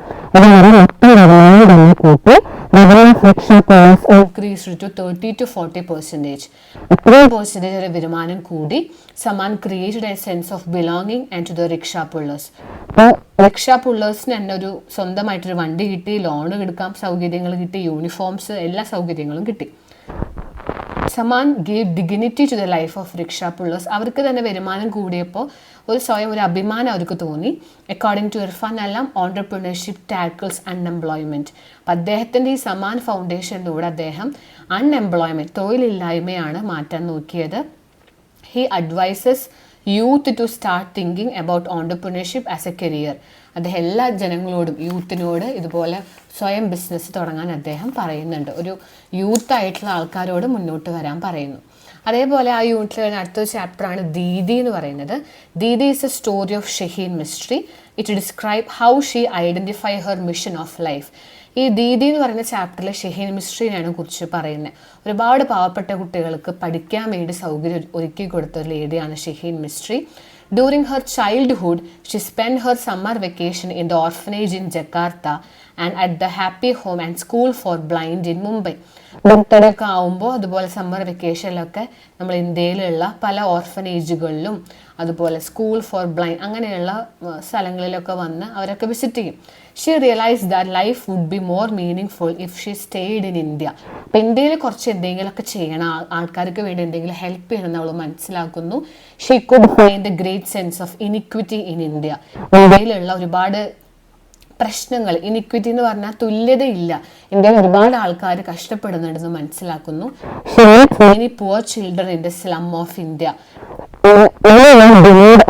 increased to 30 to 40%. percentage വരെ വരുമാനം കൂടി. Sammaan created a sense of belonging and to the rickshaw pullers. Rickshaw പുള്ളേഴ്സിന് തന്നെ ഒരു സ്വന്തമായിട്ടൊരു വണ്ടി കിട്ടി, ലോൺ എടുക്കാം സൗകര്യങ്ങൾ കിട്ടി, യൂണിഫോംസ് എല്ലാ സൗകര്യങ്ങളും കിട്ടി. Sammaan gave dignity to the life of rickshaw pullers. അവർക്ക് തന്നെ വരുമാനം കൂടിയപ്പോൾ സ്വയം ഒരു അഭിമാനം അവർക്ക് തോന്നി. According to Irfan Alam, entrepreneurship tackles unemployment. അപ്പം അദ്ദേഹത്തിൻ്റെ ഈ സമാൻ ഫൗണ്ടേഷനിലൂടെ അദ്ദേഹം അൺഎംപ്ലോയ്മെന്റ്, തൊഴിലില്ലായ്മയാണ് മാറ്റാൻ നോക്കിയത്. He advises youth to start thinking about entrepreneurship as a career. അദ്ദേഹം എല്ലാ ജനങ്ങളോടും, യൂത്തിനോട് ഇതുപോലെ സ്വയം ബിസിനസ് തുടങ്ങാൻ അദ്ദേഹം പറയുന്നുണ്ട്. ഒരു യൂത്തായിട്ടുള്ള ആൾക്കാരോട് മുന്നോട്ട് വരാൻ പറയുന്നു. അതേപോലെ ആ യൂണിറ്റിൽ വരുന്ന അടുത്തൊരു ചാപ്റ്ററാണ് ദീദി എന്ന് പറയുന്നത്. Didi is A story of Shaheen mystery. It describe how she identify her mission of life. ഈ ദീദി എന്ന് പറയുന്ന ചാപ്റ്ററിൽ ഷഹീൻ മിസ്ട്രീനെയാണ് കുറിച്ച് പറയുന്നത്. ഒരുപാട് പാവപ്പെട്ട കുട്ടികൾക്ക് പഠിക്കാൻ വേണ്ടി സൗകര്യം ഒരുക്കി കൊടുത്ത ഒരു ലേഡിയാണ് Shaheen Mistri. During her childhood, she spent her summer vacation in the orphanage in Jakarta and at the Happy Home and School for Blind in Mumbai. Birthday ഒക്കെ ആവുമ്പോൾ അതുപോലെ സമ്മർ വെക്കേഷനിലൊക്കെ നമ്മൾ ഇന്ത്യയിലുള്ള പല ഓർഫനേജുകളിലും അതുപോലെ സ്കൂൾ ഫോർ ബ്ലൈൻഡ് അങ്ങനെയുള്ള സ്ഥലങ്ങളിലൊക്കെ വന്ന് അവരൊക്കെ വിസിറ്റ് ചെയ്യും. She realise that life would be more meaningful if she stayed in India. അപ്പം ഇന്ത്യയിൽ കുറച്ച് എന്തെങ്കിലുമൊക്കെ ചെയ്യണം, ആൾക്കാർക്ക് വേണ്ടി എന്തെങ്കിലും ഹെൽപ്പ് ചെയ്യണം എന്ന് അവൾ മനസ്സിലാക്കുന്നു. She could find A great sense of iniquity in India. ഇന്ത്യയിലുള്ള ഒരുപാട് പ്രശ്നങ്ങൾ, ഇനിക്വിറ്റി എന്ന് പറഞ്ഞാൽ തുല്യതയില്ല, ഇന്ത്യയിൽ ഒരുപാട് ആൾക്കാർ കഷ്ടപ്പെടുന്നുണ്ടെന്ന് മനസ്സിലാക്കുന്നു. Many poor children in the slum of India.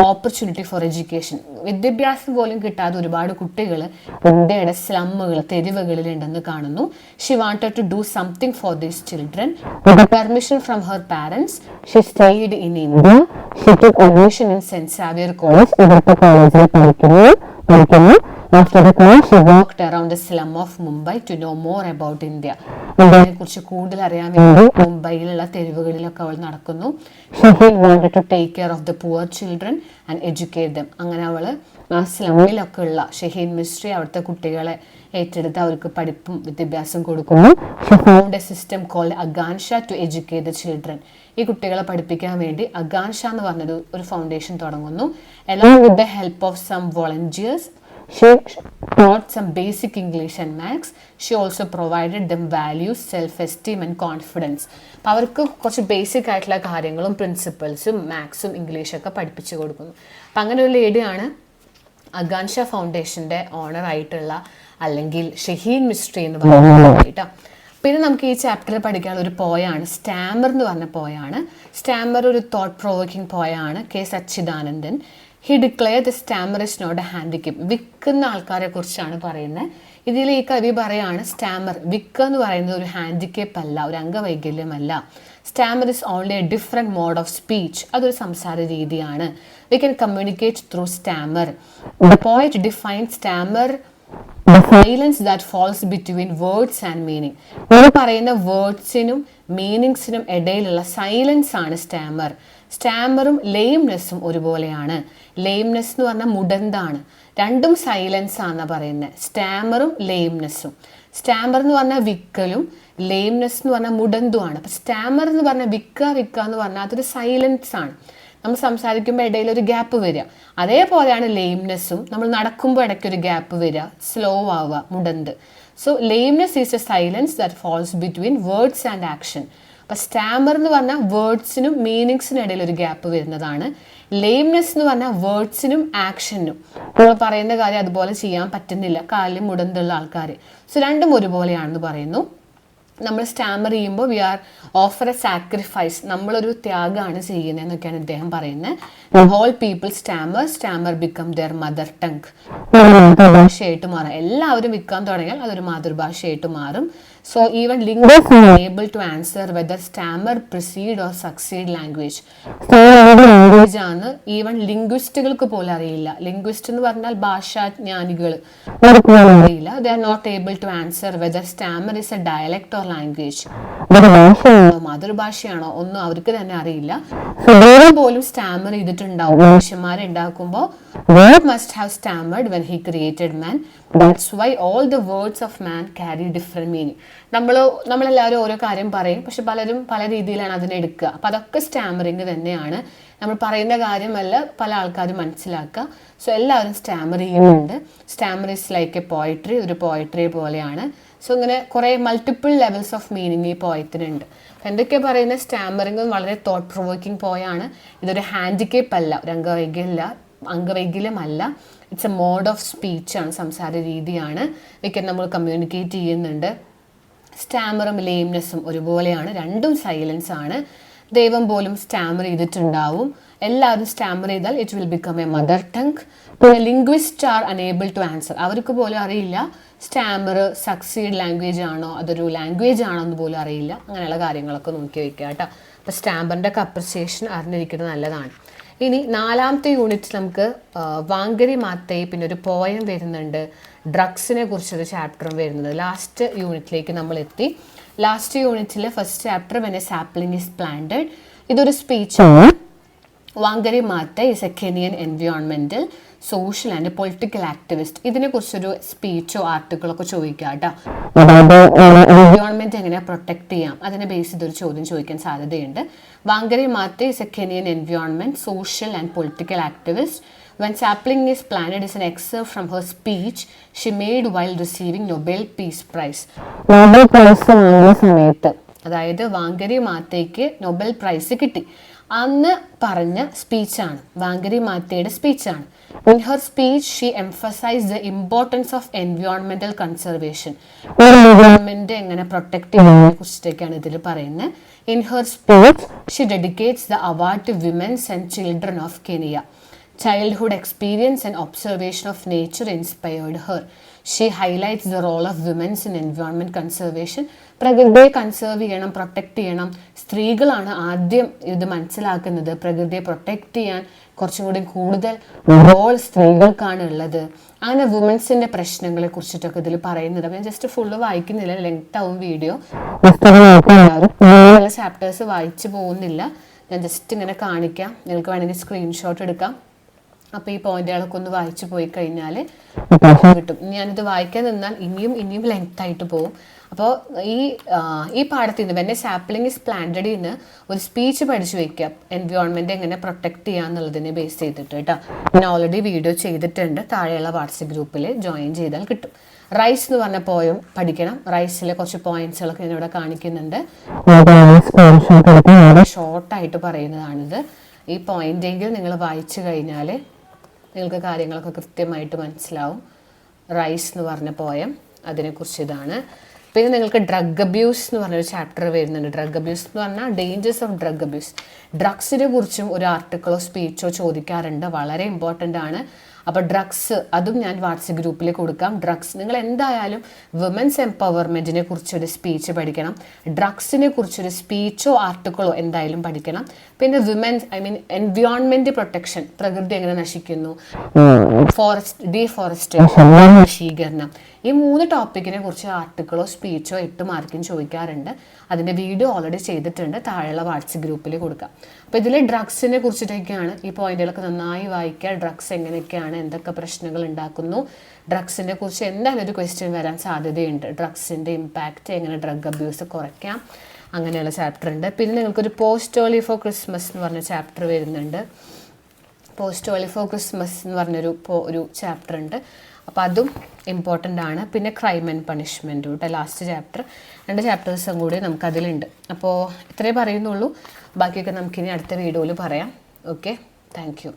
Opportunity for education. വിദ്യാഭ്യാസം പോലും കിട്ടാതെ ഒരുപാട് കുട്ടികൾ ഇന്ത്യയുടെ സ്ലമ്മുകൾ, തെരുവുകളിലുണ്ടെന്ന് കാണുന്നു. She wanted to do something for these children. With permission from her parents she stayed in India. She took admission in saint Xavier college. ഇവിടുത്തെ കോളേജിൽ പഠിക്കുന്നു. After the class, she walked around the slum of Mumbai to know more about India. ഇന്ത്യയെ കുറിച്ച് കൂടുതൽ അറിയാൻ വേണ്ടി മുംബൈയിലുള്ള തെരുവുകളിലൊക്കെ അവൾ നടക്കുന്നു. She wanted to take care of the poor children and educate them. അങ്ങനെ അവൾ ആ സ്ലമ്മിലൊക്കെ ഉള്ള ഷഹീൻ മിസ്ട്രി അവിടുത്തെ കുട്ടികളെ ഏറ്റെടുത്ത് അവർക്ക് പഠിപ്പും വിദ്യാഭ്യാസം കൊടുക്കുന്നു. She found a system called Agansha to educate the children. ഈ കുട്ടികളെ പഠിപ്പിക്കാൻ വേണ്ടി അഗാൻഷ എന്ന് പറഞ്ഞൊരു ഫൗണ്ടേഷൻ തുടങ്ങുന്നു. Along with the help of some volunteers, she taught some basic English and maths. She also provided them values, self-esteem and confidence. അപ്പോൾ അവർക്ക് കുറച്ച് ബേസിക് ആയിട്ടുള്ള കാര്യങ്ങളും പ്രിൻസിപ്പിൾസും മാത്സും ഇംഗ്ലീഷൊക്കെ പഠിപ്പിച്ചു കൊടുക്കുന്നു. അപ്പം അങ്ങനെ ഒരു ലേഡിയാണ് അഗാൻഷ ഫൗണ്ടേഷൻ്റെ ഓണർ ആയിട്ടുള്ള അല്ലെങ്കിൽ ഷഹീൻ മിസ്ട്രി എന്ന് പറയുന്നത് കേട്ടോ. പിന്നെ നമുക്ക് ഈ ചാപ്റ്ററിൽ പഠിക്കാനുള്ള ഒരു പോയാണ് സ്റ്റാമർ എന്ന് പറഞ്ഞ പോയാണ്. സ്റ്റാമർ ഒരു തോട്ട് പ്രൊവോക്കിംഗ് പോയാണ്. K Sachidanandan. He declare the stammer is not a handicap. വിൽക്കുന്ന ആൾക്കാരെ കുറിച്ചാണ് പറയുന്നത്. ഇതിൽ ഈ കവി പറയാണ് സ്റ്റാമർ, വിൽക്കുക എന്ന് പറയുന്നത് ഒരു ഹാൻഡിക്യാപ്പ് അല്ല, ഒരു അംഗവൈകല്യമല്ല. Stammer is only a different mode of speech. അതൊരു സംസാര രീതിയാണ്. We can communicate through stammer. The poet define stammer the silence that falls between words and meaning. നമ്മൾ പറയുന്ന വേർഡ്സിനും മീനിങ്സിനും ഇടയിലുള്ള സൈലൻസ് ആണ് സ്റ്റാമർ. സ്റ്റാമറും ലെയിംനെസ്സും ഒരുപോലെയാണ്. ലെയിംനെസ് എന്ന് പറഞ്ഞാൽ മുടന്താണ്. രണ്ടും സൈലൻസ് ആണെന്ന് പറയുന്നത്, സ്റ്റാമറും ലെയിംനെസ്സും. സ്റ്റാമർ എന്ന് പറഞ്ഞാൽ വിക്കലും ലെയിംനെസ് എന്ന് പറഞ്ഞാൽ മുടന്തുമാണ്. അപ്പം സ്റ്റാമർ എന്ന് പറഞ്ഞാൽ വിക്ക എന്ന് പറഞ്ഞാൽ അതൊരു സൈലൻസ് ആണ്. നമ്മൾ സംസാരിക്കുമ്പോൾ ഇടയിൽ ഒരു ഗ്യാപ്പ് വരിക. അതേപോലെയാണ് ലെയിംനെസ്സും. നമ്മൾ നടക്കുമ്പോൾ ഇടയ്ക്കൊരു ഗ്യാപ്പ് വരിക, സ്ലോ ആവുക, മുടന്ത്. So lameness is a silence that falls between words and action. അപ്പം സ്റ്റാമർ എന്ന് പറഞ്ഞാൽ വേർഡ്സിനും മീനിങ്സിനും ഇടയിൽ ഒരു ഗ്യാപ്പ് വരുന്നതാണ്. ലെയിംനെസ് എന്ന് പറഞ്ഞാൽ വേർഡ്സിനും ആക്ഷനും. നമ്മൾ പറയുന്ന കാര്യം അതുപോലെ ചെയ്യാൻ പറ്റുന്നില്ല, കാലിൽ മുടന്തുള്ള ആൾക്കാർ. സോ രണ്ടും ഒരുപോലെയാണെന്ന് പറയുന്നു. നമ്മൾ സ്റ്റാമർ ചെയ്യുമ്പോൾ we are offer a sacrifice, നമ്മളൊരു ത്യാഗമാണ് ചെയ്യുന്നത് എന്നൊക്കെയാണ് ഇദ്ദേഹം പറയുന്നത്. Whole people stammer become their mother tongue. മാതൃഭാഷയായിട്ട് മാറും. എല്ലാവരും വിൽക്കാൻ തുടങ്ങിയാൽ അതൊരു മാതൃഭാഷയായിട്ട് മാറും. So even linguist are able to answer whether stammer precede or succeed language. Language ആണ് ഈവൻ ലിംഗ്വിസ്റ്റുകൾക്ക് പോലും അറിയില്ല. ലിംഗ്വിസ്റ്റ് എന്ന് പറഞ്ഞാൽ ഭാഷാജ്ഞാനികൾ അറിയില്ല. They are not able to answer whether stammer is a dialect or language, മാതൃഭാഷയാണോ ഒന്നും അവർക്ക് തന്നെ അറിയില്ല. പോലും സ്റ്റാമർ ചെയ്തിട്ടുണ്ടാവും. മനുഷ്യന്മാരെ ഉണ്ടാക്കുമ്പോൾ God must have stammered when he created man. That's why all the words of man carry different meaning. നമ്മളെല്ലാവരും ഓരോ കാര്യം പറയും, പക്ഷെ പലരും പല രീതിയിലാണ് അതിനെ എടുക്കുക. അപ്പം അതൊക്കെ സ്റ്റാമറിങ് തന്നെയാണ്. നമ്മൾ പറയുന്ന കാര്യമല്ല പല ആൾക്കാരും മനസ്സിലാക്കുക. സോ എല്ലാവരും സ്റ്റാമർ ചെയ്യുന്നുണ്ട്. Starmer is like A poetry, ഒരു പോയട്രി പോലെയാണ്. സോ ഇങ്ങനെ കുറേ മൾട്ടിപ്പിൾ ലെവൽസ് ഓഫ് മീനിങ് ഈ പോയത്തിനുണ്ട്. അപ്പം എന്തൊക്കെ പറയുന്ന സ്റ്റാമറിങ് വളരെ തോട്ട് പ്രൊവോക്കിംഗ് പോയാണ്. ഇതൊരു ഹാൻഡിക്കേപ്പ് അല്ല, ഒരു അംഗവൈകല്യമല്ല. ഇറ്റ്സ് എ മോഡ് ഓഫ് സ്പീച്ചാണ്, സംസാര രീതിയാണ്. ഇതൊക്കെ നമ്മൾ കമ്മ്യൂണിക്കേറ്റ് ചെയ്യുന്നുണ്ട്. സ്റ്റാമറും ലെയിംനെസ്സും ഒരുപോലെയാണ്, രണ്ടും സൈലൻസ് ആണ്. ദൈവം പോലും സ്റ്റാമർ ചെയ്തിട്ടുണ്ടാവും. എല്ലാവരും സ്റ്റാമർ ചെയ്താൽ it will become a mother tongue. പിന്നെ linguist are unable to answer. അവർക്ക് പോലും അറിയില്ല സ്റ്റാമർ സക്സീഡ് ലാംഗ്വേജ് ആണോ അതൊരു ലാംഗ്വേജ് ആണോ എന്ന് പോലും അറിയില്ല. അങ്ങനെയുള്ള കാര്യങ്ങളൊക്കെ നോക്കി വയ്ക്കുക കേട്ടോ. അപ്പോൾ സ്റ്റാമറിൻ്റെ ഒക്കെ അപ്രിസിയേഷൻ അറിഞ്ഞിരിക്കുന്നത് നല്ലതാണ്. ഇനി 4ാമത്തെ യൂണിറ്റ് നമുക്ക് വാങ്കരി മാത്തേ, പിന്നെ ഒരു പോയം വരുന്നുണ്ട്, ഡ്രഗ്സിനെ കുറിച്ചൊരു ചാപ്റ്ററും വരുന്നത്. ലാസ്റ്റ് യൂണിറ്റിലേക്ക് നമ്മൾ എത്തി. ലാസ്റ്റ് യൂണിറ്റിലെ first chapter when a sapling is planted. ഇതൊരു സ്പീച്ചാണ്. Wangari Maathai is a Kenyan എൻവയോൺമെന്റൽ സോഷ്യൽ ആൻഡ് പൊളിറ്റിക്കൽ ആക്ടിവിസ്റ്റ്. ഇതിനെക്കുറിച്ചൊരു സ്പീച്ചോ ആർട്ടിക്കിളോ ഒക്കെ ചോദിക്കാം കേട്ടോ. എൻവയോൺമെന്റ് എങ്ങനെ പ്രൊട്ടക്ട് ചെയ്യാം അതിനെ ബേസ് ചെയ്തൊരു ചോദ്യം ചോദിക്കാൻ സാധ്യതയുണ്ട്. Wangari Maathai is a Kenyan environment social and political activist. When sapling is planted is an excerpt from her speech she made while receiving Nobel Peace Prize. Nobel prize വാങ്ങിയ സമയത്ത്, അതായത് വാങ്കരി മാത്തേക്ക് Nobel prize കിട്ടി അന്ന് പറഞ്ഞ സ്പീച്ചാണ്, വാങ്കരി മാത്തയുടെ സ്പീച്ചാണ്. In her speech she emphasized the importance of environmental conservation. Environment എങ്ങനെ protect ചെയ്യുന്നതിനെ കുറിച്ചിട്ടൊക്കെയാണ് ഇതിൽ പറയുന്നത്. In her speech she dedicates the award to women and children of Kenya. Childhood experience and observation of nature inspired her. She highlights the role of women in environment conservation. പ്രകൃതിയെ conserve ചെയ്യണം, protect ചെയ്യണം. സ്ത്രീകളാണ് ആദ്യം ഇത് മനസ്സിലാക്കുന്നത്. പ്രകൃതിയെ protect ചെയ്യാൻ കുറച്ചും കൂടി കൂടുതൽ റോൾ സ്ത്രീകൾക്കാണ് ഉള്ളത്. അങ്ങനെ വുമൻസിന്റെ പ്രശ്നങ്ങളെ കുറിച്ചിട്ടൊക്കെ ഇതിൽ പറയുന്നത്. അപ്പം ഞാൻ ജസ്റ്റ് ഫുള്ള് വായിക്കുന്നില്ല, ലെങ്ത് ആവും വീഡിയോ. എല്ലാ ചാപ്റ്റേഴ്സ് വായിച്ചു പോകുന്നില്ല, ഞാൻ ജസ്റ്റ് ഇങ്ങനെ കാണിക്കാം. നിങ്ങൾക്ക് വേണമെങ്കിൽ സ്ക്രീൻഷോട്ട് എടുക്കാം. അപ്പോൾ ഈ പോയിന്റുകളൊക്കെ ഒന്ന് വായിച്ചു പോയി കഴിഞ്ഞാൽ കിട്ടും. ഞാനിത് വായിക്കാൻ നിന്നാൽ ഇനിയും ലെങ്ത് ആയിട്ട് പോകും. അപ്പോൾ ഈ പാഠത്തിൽ നിന്ന് when a sapling is planted എന്ന് ഒരു സ്പീച്ച് പഠിച്ചു വയ്ക്കുക, എൻവയോൺമെന്റ് എങ്ങനെ പ്രൊട്ടക്ട് ചെയ്യുക എന്നുള്ളതിനെ ബേസ് ചെയ്തിട്ട് കേട്ടോ. ഞാൻ ഓൾറെഡി വീഡിയോ ചെയ്തിട്ടുണ്ട്, താഴെയുള്ള വാട്സപ്പ് ഗ്രൂപ്പിൽ ജോയിൻ ചെയ്താൽ കിട്ടും. റൈസ് എന്ന് പറഞ്ഞ പോയം പഠിക്കണം. റൈസിലെ കുറച്ച് പോയിന്റ്സുകളൊക്കെ ഞാൻ ഇവിടെ കാണിക്കുന്നുണ്ട്. ഷോർട്ടായിട്ട് പറയുന്നതാണിത്. ഈ പോയിന്റെങ്കിൽ നിങ്ങൾ വായിച്ചു കഴിഞ്ഞാൽ നിങ്ങൾക്ക് കാര്യങ്ങളൊക്കെ കൃത്യമായിട്ട് മനസ്സിലാവും. റൈസ് എന്ന് പറഞ്ഞ പോയം അതിനെക്കുറിച്ച് ഇതാണ്. പിന്നെ നിങ്ങൾക്ക് ഡ്രഗ് അബ്യൂസ് എന്ന് പറഞ്ഞൊരു ചാപ്റ്റർ വരുന്നുണ്ട്. ഡ്രഗ് അബ്യൂസ് എന്ന് പറഞ്ഞാൽ ഡേഞ്ചേഴ്സ് ഓഫ് ഡ്രഗ് അബ്യൂസ്. ഡ്രഗ്സിനെ കുറിച്ചും ഒരു ആർട്ടിക്കിളോ സ്പീച്ചോ ചോദിക്കാറുണ്ട്, വളരെ ഇമ്പോർട്ടൻ്റ് ആണ്. അപ്പോൾ ഡ്രഗ്സ് അതും ഞാൻ വാട്സപ്പ് ഗ്രൂപ്പിൽ കൊടുക്കാം. ഡ്രഗ്സ് നിങ്ങൾ എന്തായാലും വുമൻസ് എംപവർമെൻറ്റിനെ കുറിച്ചൊരു സ്പീച്ച് പഠിക്കണം. ഡ്രഗ്സിനെ കുറിച്ചൊരു സ്പീച്ചോ ആർട്ടിക്കിളോ എന്തായാലും പഠിക്കണം. പിന്നെ എൻവയോൺമെൻറ്റ് പ്രൊട്ടക്ഷൻ, പ്രകൃതി എങ്ങനെ നശിക്കുന്നു, ഡീഫോറസ്റ്റേഷൻ, നശീകരണം, ഈ 3 ടോപ്പിക്കിനെ കുറിച്ച് ആർട്ടിക്കിളോ സ്പീച്ചോ 8 മാർക്കിന് ചോദിക്കാറുണ്ട്. അതിൻ്റെ വീഡിയോ ഓൾറെഡി ചെയ്തിട്ടുണ്ട്, താഴെയുള്ള വാട്സപ്പ് ഗ്രൂപ്പിൽ കൊടുക്കാം. അപ്പോൾ ഇതിൽ ഡ്രഗ്സിനെ കുറിച്ചിട്ടൊക്കെയാണ് ഈ പോയിന്റുകളൊക്കെ നന്നായി വായിക്കുക. ഡ്രഗ്സ് എങ്ങനെയൊക്കെയാണ്, എന്തൊക്കെ പ്രശ്നങ്ങൾ ഉണ്ടാക്കുന്നു, ഡ്രഗ്സിനെ കുറിച്ച് എന്തായാലും ഒരു ക്വസ്റ്റ്യൻ വരാൻ സാധ്യതയുണ്ട്. ഡ്രഗ്സിൻ്റെ ഇമ്പാക്റ്റ്, എങ്ങനെ ഡ്രഗ് അബ്യൂസ് കുറയ്ക്കാം, അങ്ങനെയുള്ള ചാപ്റ്റർ ഉണ്ട്. പിന്നെ നിങ്ങൾക്കൊരു പോസ്റ്റ് ഏർലി ഫോർ ക്രിസ്മസ് എന്ന് പറഞ്ഞ ചാപ്റ്റർ വരുന്നുണ്ട്. പോസ്റ്റ് ഏർലി ഫോർ ക്രിസ്മസ് എന്ന് പറഞ്ഞൊരു ചാപ്റ്റർ ഉണ്ട്. അപ്പോൾ അതും ഇമ്പോർട്ടൻ്റ് ആണ്. പിന്നെ ക്രൈം ആൻഡ് പണിഷ്മെൻറ്റ് കേട്ടോ, ലാസ്റ്റ് ചാപ്റ്റർ. 2 ചാപ്റ്റേഴ്സും കൂടി നമുക്കതിലുണ്ട്. അപ്പോൾ ഇത്രയേ പറയുന്നുള്ളൂ, ബാക്കിയൊക്കെ നമുക്കിനി അടുത്ത വീഡിയോയിൽ പറയാം. Okay, thank you.